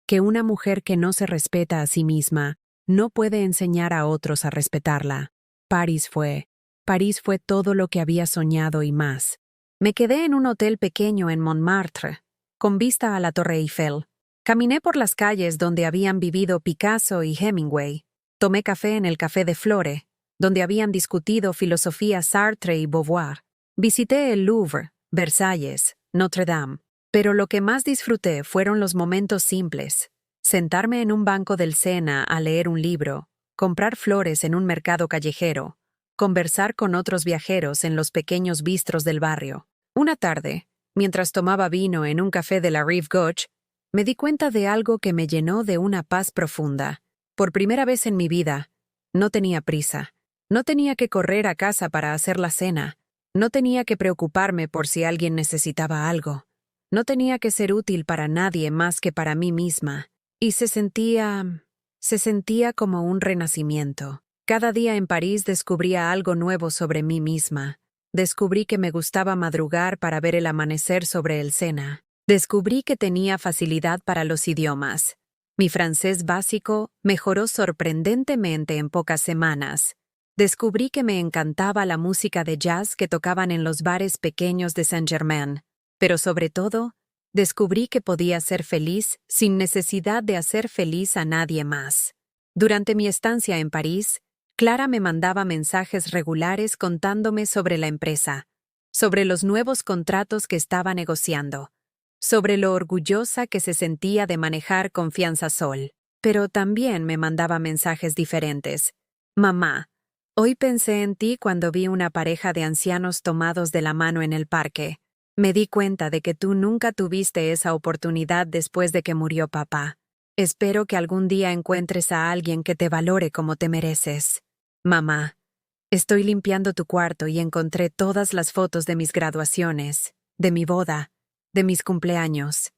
A: que una mujer que no se respeta a sí misma no puede enseñar a otros a respetarla. París fue todo lo que había soñado y más. Me quedé en un hotel pequeño en Montmartre, con vista a la Torre Eiffel. Caminé por las calles donde habían vivido Picasso y Hemingway. Tomé café en el Café de Flore, donde habían discutido filosofía Sartre y Beauvoir. Visité el Louvre, Versalles, Notre Dame. Pero lo que más disfruté fueron los momentos simples. Sentarme en un banco del Sena a leer un libro, comprar flores en un mercado callejero, conversar con otros viajeros en los pequeños bistros del barrio. Una tarde, mientras tomaba vino en un café de la Rive Gauche, me di cuenta de algo que me llenó de una paz profunda. Por primera vez en mi vida, no tenía prisa. No tenía que correr a casa para hacer la cena. No tenía que preocuparme por si alguien necesitaba algo. No tenía que ser útil para nadie más que para mí misma. Y se sentía como un renacimiento. Cada día en París descubría algo nuevo sobre mí misma. Descubrí que me gustaba madrugar para ver el amanecer sobre el Sena. Descubrí que tenía facilidad para los idiomas. Mi francés básico mejoró sorprendentemente en pocas semanas. Descubrí que me encantaba la música de jazz que tocaban en los bares pequeños de Saint-Germain. Pero sobre todo, descubrí que podía ser feliz sin necesidad de hacer feliz a nadie más. Durante mi estancia en París, Clara me mandaba mensajes regulares contándome sobre la empresa, sobre los nuevos contratos que estaba negociando, sobre lo orgullosa que se sentía de manejar Confianza Sol. Pero también me mandaba mensajes diferentes. «Mamá, hoy pensé en ti cuando vi una pareja de ancianos tomados de la mano en el parque. Me di cuenta de que tú nunca tuviste esa oportunidad después de que murió papá. Espero que algún día encuentres a alguien que te valore como te mereces. Mamá, estoy limpiando tu cuarto y encontré todas las fotos de mis graduaciones, de mi boda, de mis cumpleaños.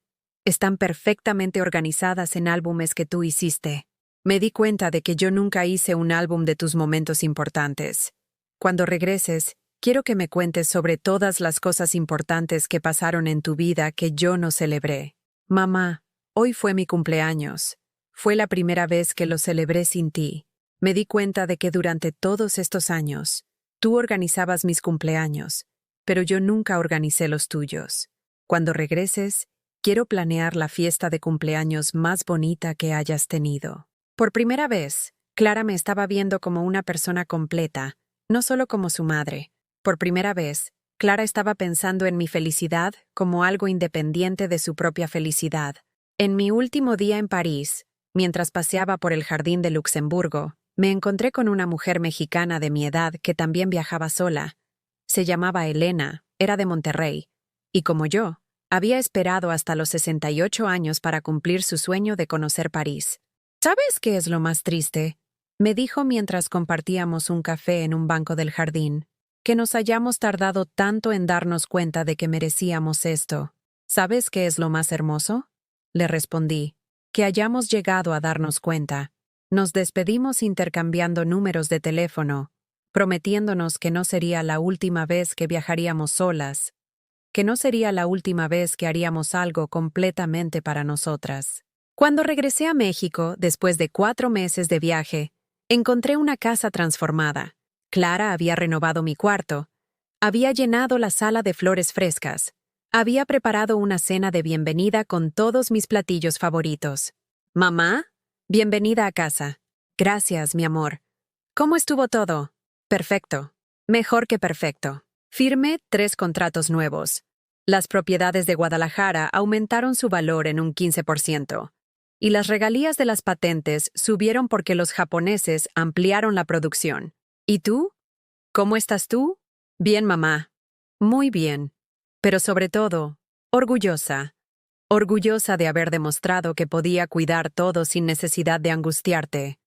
A: Están perfectamente organizadas en álbumes que tú hiciste. Me di cuenta de que yo nunca hice un álbum de tus momentos importantes. Cuando regreses, quiero que me cuentes sobre todas las cosas importantes que pasaron en tu vida que yo no celebré. Mamá, hoy fue mi cumpleaños. Fue la primera vez que lo celebré sin ti. Me di cuenta de que durante todos estos años, tú organizabas mis cumpleaños, pero yo nunca organicé los tuyos. Cuando regreses, quiero planear la fiesta de cumpleaños más bonita que hayas tenido. Por primera vez, Clara me estaba viendo como una persona completa, no solo como su madre. Por primera vez, Clara estaba pensando en mi felicidad como algo independiente de su propia felicidad. En mi último día en París, mientras paseaba por el jardín de Luxemburgo, me encontré con una mujer mexicana de mi edad que también viajaba sola. Se llamaba Elena, era de Monterrey, y como yo, había esperado hasta los 68 años para cumplir su sueño de conocer París. ¿Sabes qué es lo más triste? Me dijo mientras compartíamos un café en un banco del jardín, que nos hayamos tardado tanto en darnos cuenta de que merecíamos esto. ¿Sabes qué es lo más hermoso? Le respondí, que hayamos llegado a darnos cuenta. Nos despedimos intercambiando números de teléfono, prometiéndonos que no sería la última vez que viajaríamos solas, que no sería la última vez que haríamos algo completamente para nosotras. Cuando regresé a México, después de 4 meses de viaje, encontré una casa transformada. Clara había renovado mi cuarto, había llenado la sala de flores frescas, había preparado una cena de bienvenida con todos mis platillos favoritos. «Mamá, bienvenida a casa». «Gracias, mi amor». «¿Cómo estuvo todo?» «Perfecto. Mejor que perfecto». Firmé 3 contratos nuevos. Las propiedades de Guadalajara aumentaron su valor en un 15%. Y las regalías de las patentes subieron porque los japoneses ampliaron la producción. ¿Y tú? ¿Cómo estás tú? Bien, mamá. Muy bien. Pero sobre todo, orgullosa. Orgullosa de haber demostrado que podía cuidar todo sin necesidad de angustiarte.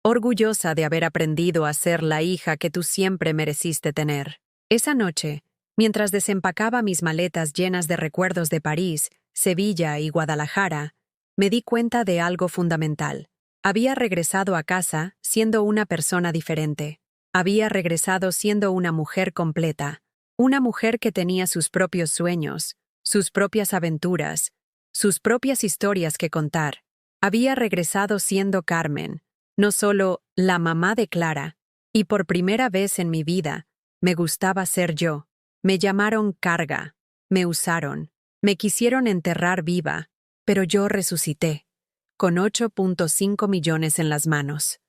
A: Orgullosa de haber aprendido a ser la hija que tú siempre mereciste tener. Esa noche, mientras desempacaba mis maletas llenas de recuerdos de París, Sevilla y Guadalajara, me di cuenta de algo fundamental. Había regresado a casa siendo una persona diferente. Había regresado siendo una mujer completa, una mujer que tenía sus propios sueños, sus propias aventuras, sus propias historias que contar. Había regresado siendo Carmen, no solo la mamá de Clara, y por primera vez en mi vida, me gustaba ser yo. Me llamaron carga, me usaron, me quisieron enterrar viva, pero yo resucité, con 8.5 millones en las manos.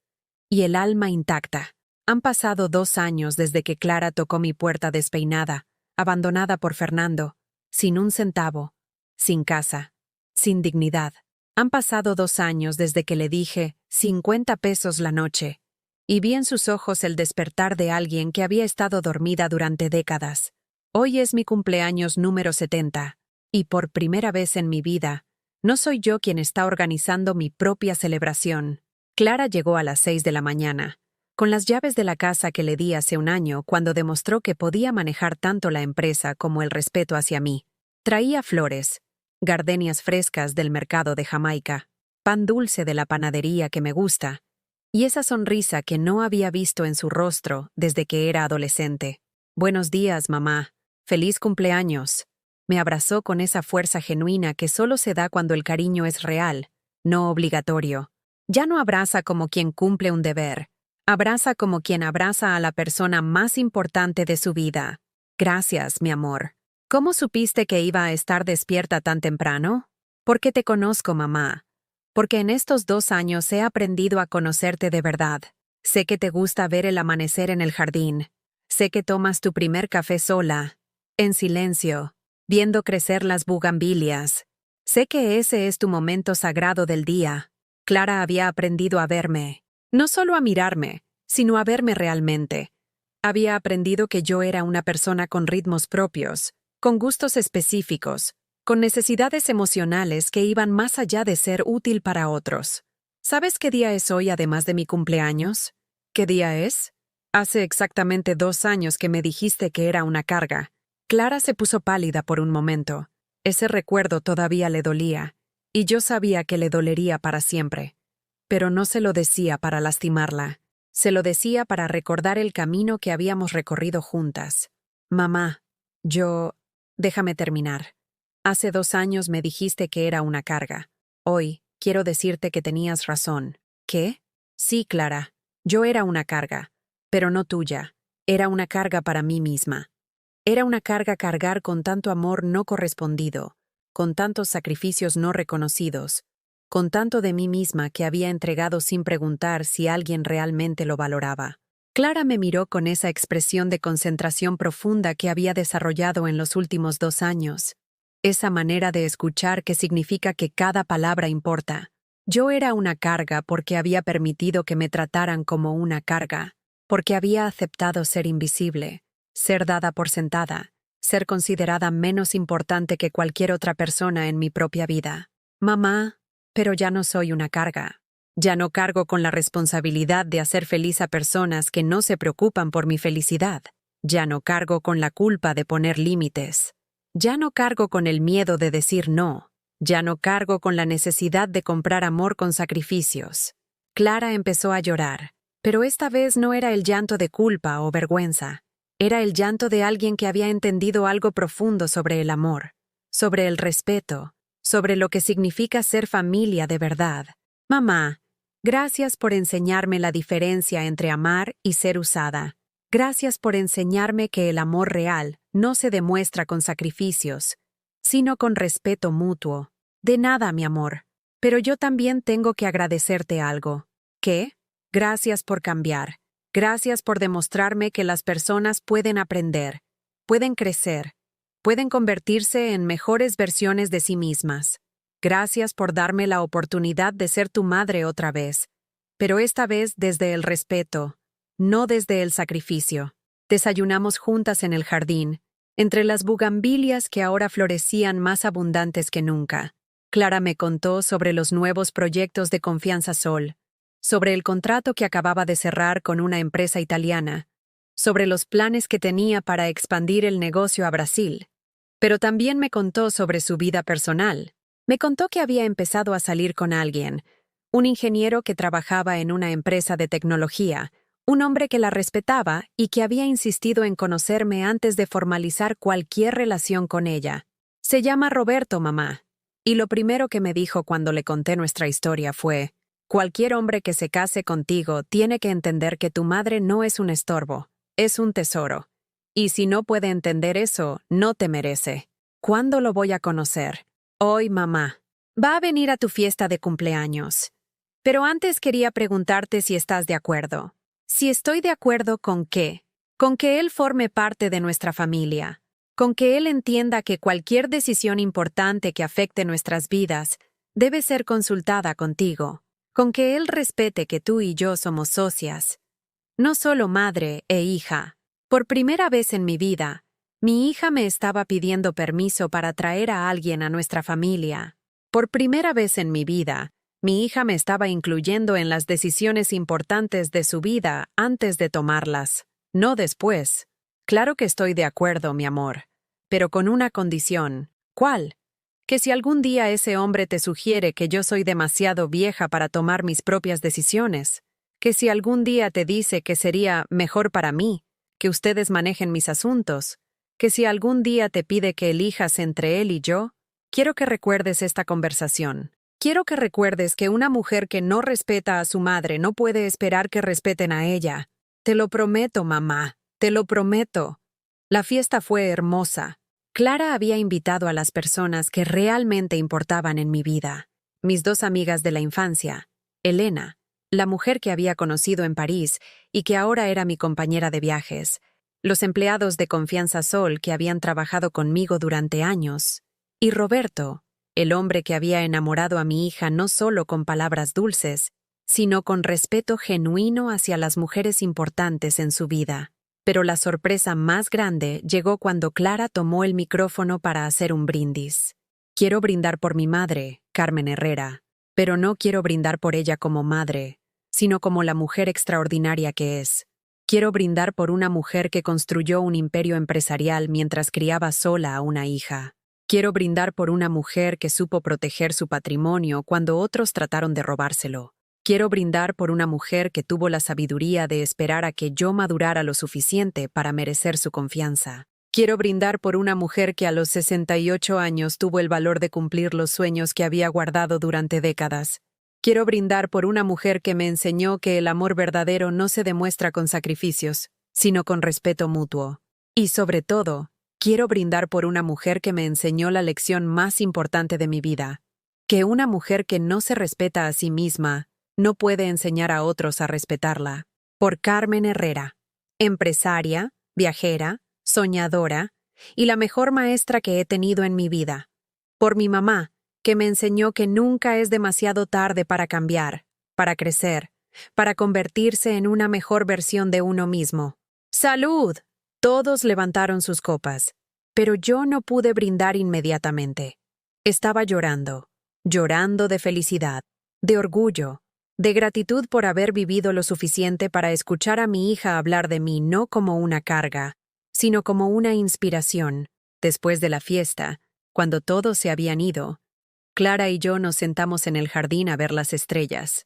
A: Y el alma intacta. Han pasado 2 años desde que Clara tocó mi puerta despeinada, abandonada por Fernando, sin un centavo, sin casa, sin dignidad. Han pasado 2 años desde que le dije 50 pesos la noche, y vi en sus ojos el despertar de alguien que había estado dormida durante décadas. Hoy es mi cumpleaños número 70, y por primera vez en mi vida, no soy yo quien está organizando mi propia celebración. Clara llegó a las 6 de la mañana, con las llaves de la casa que le di hace un año cuando demostró que podía manejar tanto la empresa como el respeto hacia mí. Traía flores, gardenias frescas del mercado de Jamaica, pan dulce de la panadería que me gusta, y esa sonrisa que no había visto en su rostro desde que era adolescente. «Buenos días, mamá. Feliz cumpleaños». Me abrazó con esa fuerza genuina que solo se da cuando el cariño es real, no obligatorio. Ya no abraza como quien cumple un deber. Abraza como quien abraza a la persona más importante de su vida. «Gracias, mi amor». «¿Cómo supiste que iba a estar despierta tan temprano?» «Porque te conozco, mamá. Porque en estos 2 años he aprendido a conocerte de verdad. Sé que te gusta ver el amanecer en el jardín. Sé que tomas tu primer café sola, en silencio, viendo crecer las bugambilias. Sé que ese es tu momento sagrado del día». Clara había aprendido a verme, no solo a mirarme, sino a verme realmente. Había aprendido que yo era una persona con ritmos propios, con gustos específicos, con necesidades emocionales que iban más allá de ser útil para otros. ¿Sabes qué día es hoy además de mi cumpleaños? ¿Qué día es? Hace exactamente 2 años que me dijiste que era una carga. Clara se puso pálida por un momento. Ese recuerdo todavía le dolía, y yo sabía que le dolería para siempre. Pero no se lo decía para lastimarla. Se lo decía para recordar el camino que habíamos recorrido juntas. «Mamá, déjame terminar. Hace 2 años me dijiste que era una carga. Hoy, quiero decirte que tenías razón». «¿Qué?» «Sí, Clara. Yo era una carga, pero no tuya. Era una carga para mí misma. Era una carga cargar con tanto amor no correspondido, con tantos sacrificios no reconocidos, con tanto de mí misma que había entregado sin preguntar si alguien realmente lo valoraba. Clara me miró con esa expresión de concentración profunda que había desarrollado en los últimos 2 años. Esa manera de escuchar que significa que cada palabra importa. Yo era una carga porque había permitido que me trataran como una carga, porque había aceptado ser invisible, ser dada por sentada, ser considerada menos importante que cualquier otra persona en mi propia vida. Mamá, pero ya no soy una carga. Ya no cargo con la responsabilidad de hacer feliz a personas que no se preocupan por mi felicidad. Ya no cargo con la culpa de poner límites. Ya no cargo con el miedo de decir no. Ya no cargo con la necesidad de comprar amor con sacrificios. Clara empezó a llorar, pero esta vez no era el llanto de culpa o vergüenza. Era el llanto de alguien que había entendido algo profundo sobre el amor, sobre el respeto, sobre lo que significa ser familia de verdad. Mamá, gracias por enseñarme la diferencia entre amar y ser usada. Gracias por enseñarme que el amor real no se demuestra con sacrificios, sino con respeto mutuo. De nada, mi amor. Pero yo también tengo que agradecerte algo. ¿Qué? Gracias por cambiar. Gracias por demostrarme que las personas pueden aprender, pueden crecer, pueden convertirse en mejores versiones de sí mismas. Gracias por darme la oportunidad de ser tu madre otra vez, pero esta vez desde el respeto, no desde el sacrificio. Desayunamos juntas en el jardín, entre las bugambilias que ahora florecían más abundantes que nunca. Clara me contó sobre los nuevos proyectos de Confianza Sol, sobre el contrato que acababa de cerrar con una empresa italiana, sobre los planes que tenía para expandir el negocio a Brasil. Pero también me contó sobre su vida personal. Me contó que había empezado a salir con alguien, un ingeniero que trabajaba en una empresa de tecnología, un hombre que la respetaba y que había insistido en conocerme antes de formalizar cualquier relación con ella. Se llama Roberto, mamá. Y lo primero que me dijo cuando le conté nuestra historia fue: cualquier hombre que se case contigo tiene que entender que tu madre no es un estorbo, es un tesoro. Y si no puede entender eso, no te merece. ¿Cuándo lo voy a conocer? Hoy, mamá. Va a venir a tu fiesta de cumpleaños. Pero antes quería preguntarte si estás de acuerdo. Si estoy de acuerdo con qué. Con que él forme parte de nuestra familia. Con que él entienda que cualquier decisión importante que afecte nuestras vidas debe ser consultada contigo. Con que él respete que tú y yo somos socias. No solo madre e hija. Por primera vez en mi vida, mi hija me estaba pidiendo permiso para traer a alguien a nuestra familia. Por primera vez en mi vida, mi hija me estaba incluyendo en las decisiones importantes de su vida antes de tomarlas, no después. Claro que estoy de acuerdo, mi amor, pero con una condición. ¿Cuál? Que si algún día ese hombre te sugiere que yo soy demasiado vieja para tomar mis propias decisiones, que si algún día te dice que sería mejor para mí que ustedes manejen mis asuntos, que si algún día te pide que elijas entre él y yo, quiero que recuerdes esta conversación. Quiero que recuerdes que una mujer que no respeta a su madre no puede esperar que respeten a ella. Te lo prometo, mamá, te lo prometo. La fiesta fue hermosa. Clara había invitado a las personas que realmente importaban en mi vida. Mis 2 amigas de la infancia, Elena, la mujer que había conocido en París y que ahora era mi compañera de viajes, los empleados de Confianza Sol que habían trabajado conmigo durante años, y Roberto, el hombre que había enamorado a mi hija no solo con palabras dulces, sino con respeto genuino hacia las mujeres importantes en su vida. Pero la sorpresa más grande llegó cuando Clara tomó el micrófono para hacer un brindis. Quiero brindar por mi madre, Carmen Herrera, pero no quiero brindar por ella como madre, sino como la mujer extraordinaria que es. Quiero brindar por una mujer que construyó un imperio empresarial mientras criaba sola a una hija. Quiero brindar por una mujer que supo proteger su patrimonio cuando otros trataron de robárselo. Quiero brindar por una mujer que tuvo la sabiduría de esperar a que yo madurara lo suficiente para merecer su confianza. Quiero brindar por una mujer que a los 68 años tuvo el valor de cumplir los sueños que había guardado durante décadas. Quiero brindar por una mujer que me enseñó que el amor verdadero no se demuestra con sacrificios, sino con respeto mutuo. Y sobre todo, quiero brindar por una mujer que me enseñó la lección más importante de mi vida, que una mujer que no se respeta a sí misma no puede enseñar a otros a respetarla. Por Carmen Herrera, empresaria, viajera, soñadora y la mejor maestra que he tenido en mi vida. Por mi mamá, que me enseñó que nunca es demasiado tarde para cambiar, para crecer, para convertirse en una mejor versión de uno mismo. ¡Salud! Todos levantaron sus copas, pero yo no pude brindar inmediatamente. Estaba llorando, llorando de felicidad, de orgullo, de gratitud por haber vivido lo suficiente para escuchar a mi hija hablar de mí no como una carga, sino como una inspiración. Después de la fiesta, cuando todos se habían ido, Clara y yo nos sentamos en el jardín a ver las estrellas.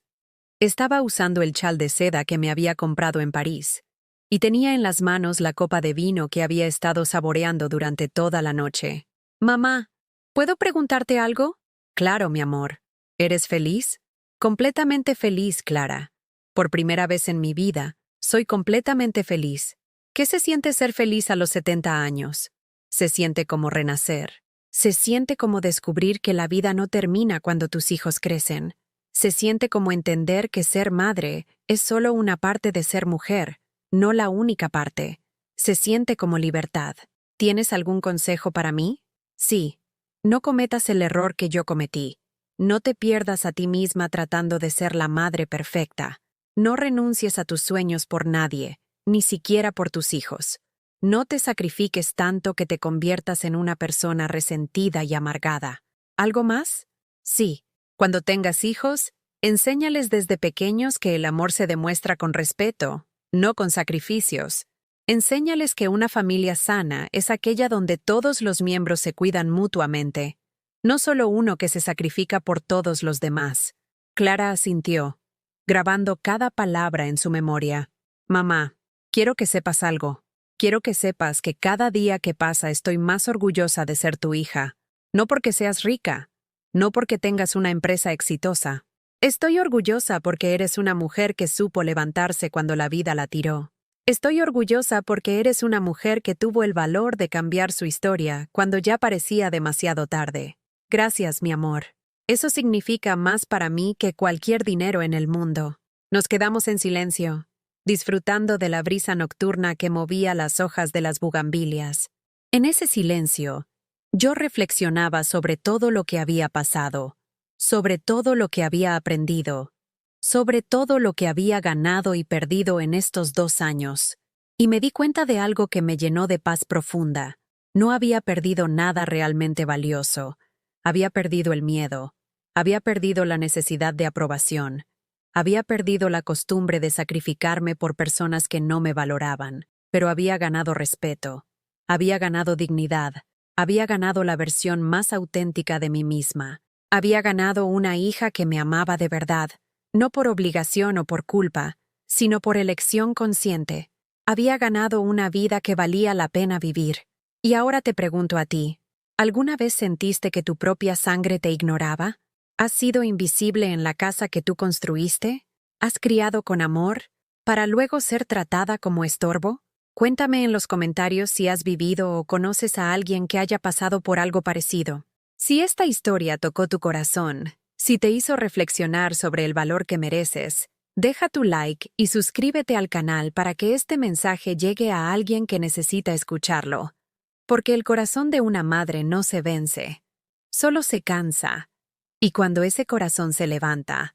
A: Estaba usando el chal de seda que me había comprado en París, y tenía en las manos la copa de vino que había estado saboreando durante toda la noche. «Mamá, ¿puedo preguntarte algo?» «Claro, mi amor. ¿Eres feliz?» «Completamente feliz, Clara. Por primera vez en mi vida, soy completamente feliz. ¿Qué se siente ser feliz a los 70 años?» «Se siente como renacer. Se siente como descubrir que la vida no termina cuando tus hijos crecen. Se siente como entender que ser madre es solo una parte de ser mujer, no la única parte. Se siente como libertad. ¿Tienes algún consejo para mí?» «Sí. No cometas el error que yo cometí. No te pierdas a ti misma tratando de ser la madre perfecta. No renuncies a tus sueños por nadie, ni siquiera por tus hijos. No te sacrifiques tanto que te conviertas en una persona resentida y amargada. ¿Algo más?» «Sí. Cuando tengas hijos, enséñales desde pequeños que el amor se demuestra con respeto, no con sacrificios. Enséñales que una familia sana es aquella donde todos los miembros se cuidan mutuamente, no solo uno que se sacrifica por todos los demás». Clara asintió, grabando cada palabra en su memoria. «Mamá, quiero que sepas algo. Quiero que sepas que cada día que pasa estoy más orgullosa de ser tu hija. No porque seas rica, no porque tengas una empresa exitosa. Estoy orgullosa porque eres una mujer que supo levantarse cuando la vida la tiró. Estoy orgullosa porque eres una mujer que tuvo el valor de cambiar su historia cuando ya parecía demasiado tarde. Gracias, mi amor. Eso significa más para mí que cualquier dinero en el mundo». Nos quedamos en silencio, disfrutando de la brisa nocturna que movía las hojas de las bugambilias. En ese silencio, yo reflexionaba sobre todo lo que había pasado, sobre todo lo que había aprendido, sobre todo lo que había ganado y perdido en estos 2 años, y me di cuenta de algo que me llenó de paz profunda. No había perdido nada realmente valioso. Había perdido el miedo, había perdido la necesidad de aprobación, había perdido la costumbre de sacrificarme por personas que no me valoraban, pero había ganado respeto, había ganado dignidad, había ganado la versión más auténtica de mí misma, había ganado una hija que me amaba de verdad, no por obligación o por culpa, sino por elección consciente. Había ganado una vida que valía la pena vivir. Y ahora te pregunto a ti, ¿alguna vez sentiste que tu propia sangre te ignoraba? ¿Has sido invisible en la casa que tú construiste? ¿Has criado con amor para luego ser tratada como estorbo? Cuéntame en los comentarios si has vivido o conoces a alguien que haya pasado por algo parecido. Si esta historia tocó tu corazón, si te hizo reflexionar sobre el valor que mereces, deja tu like y suscríbete al canal para que este mensaje llegue a alguien que necesita escucharlo. Porque el corazón de una madre no se vence, solo se cansa. Y cuando ese corazón se levanta,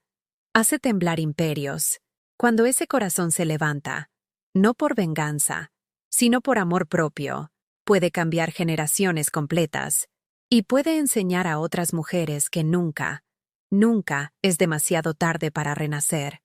A: hace temblar imperios. Cuando ese corazón se levanta, no por venganza, sino por amor propio, puede cambiar generaciones completas y puede enseñar a otras mujeres que nunca, nunca es demasiado tarde para renacer.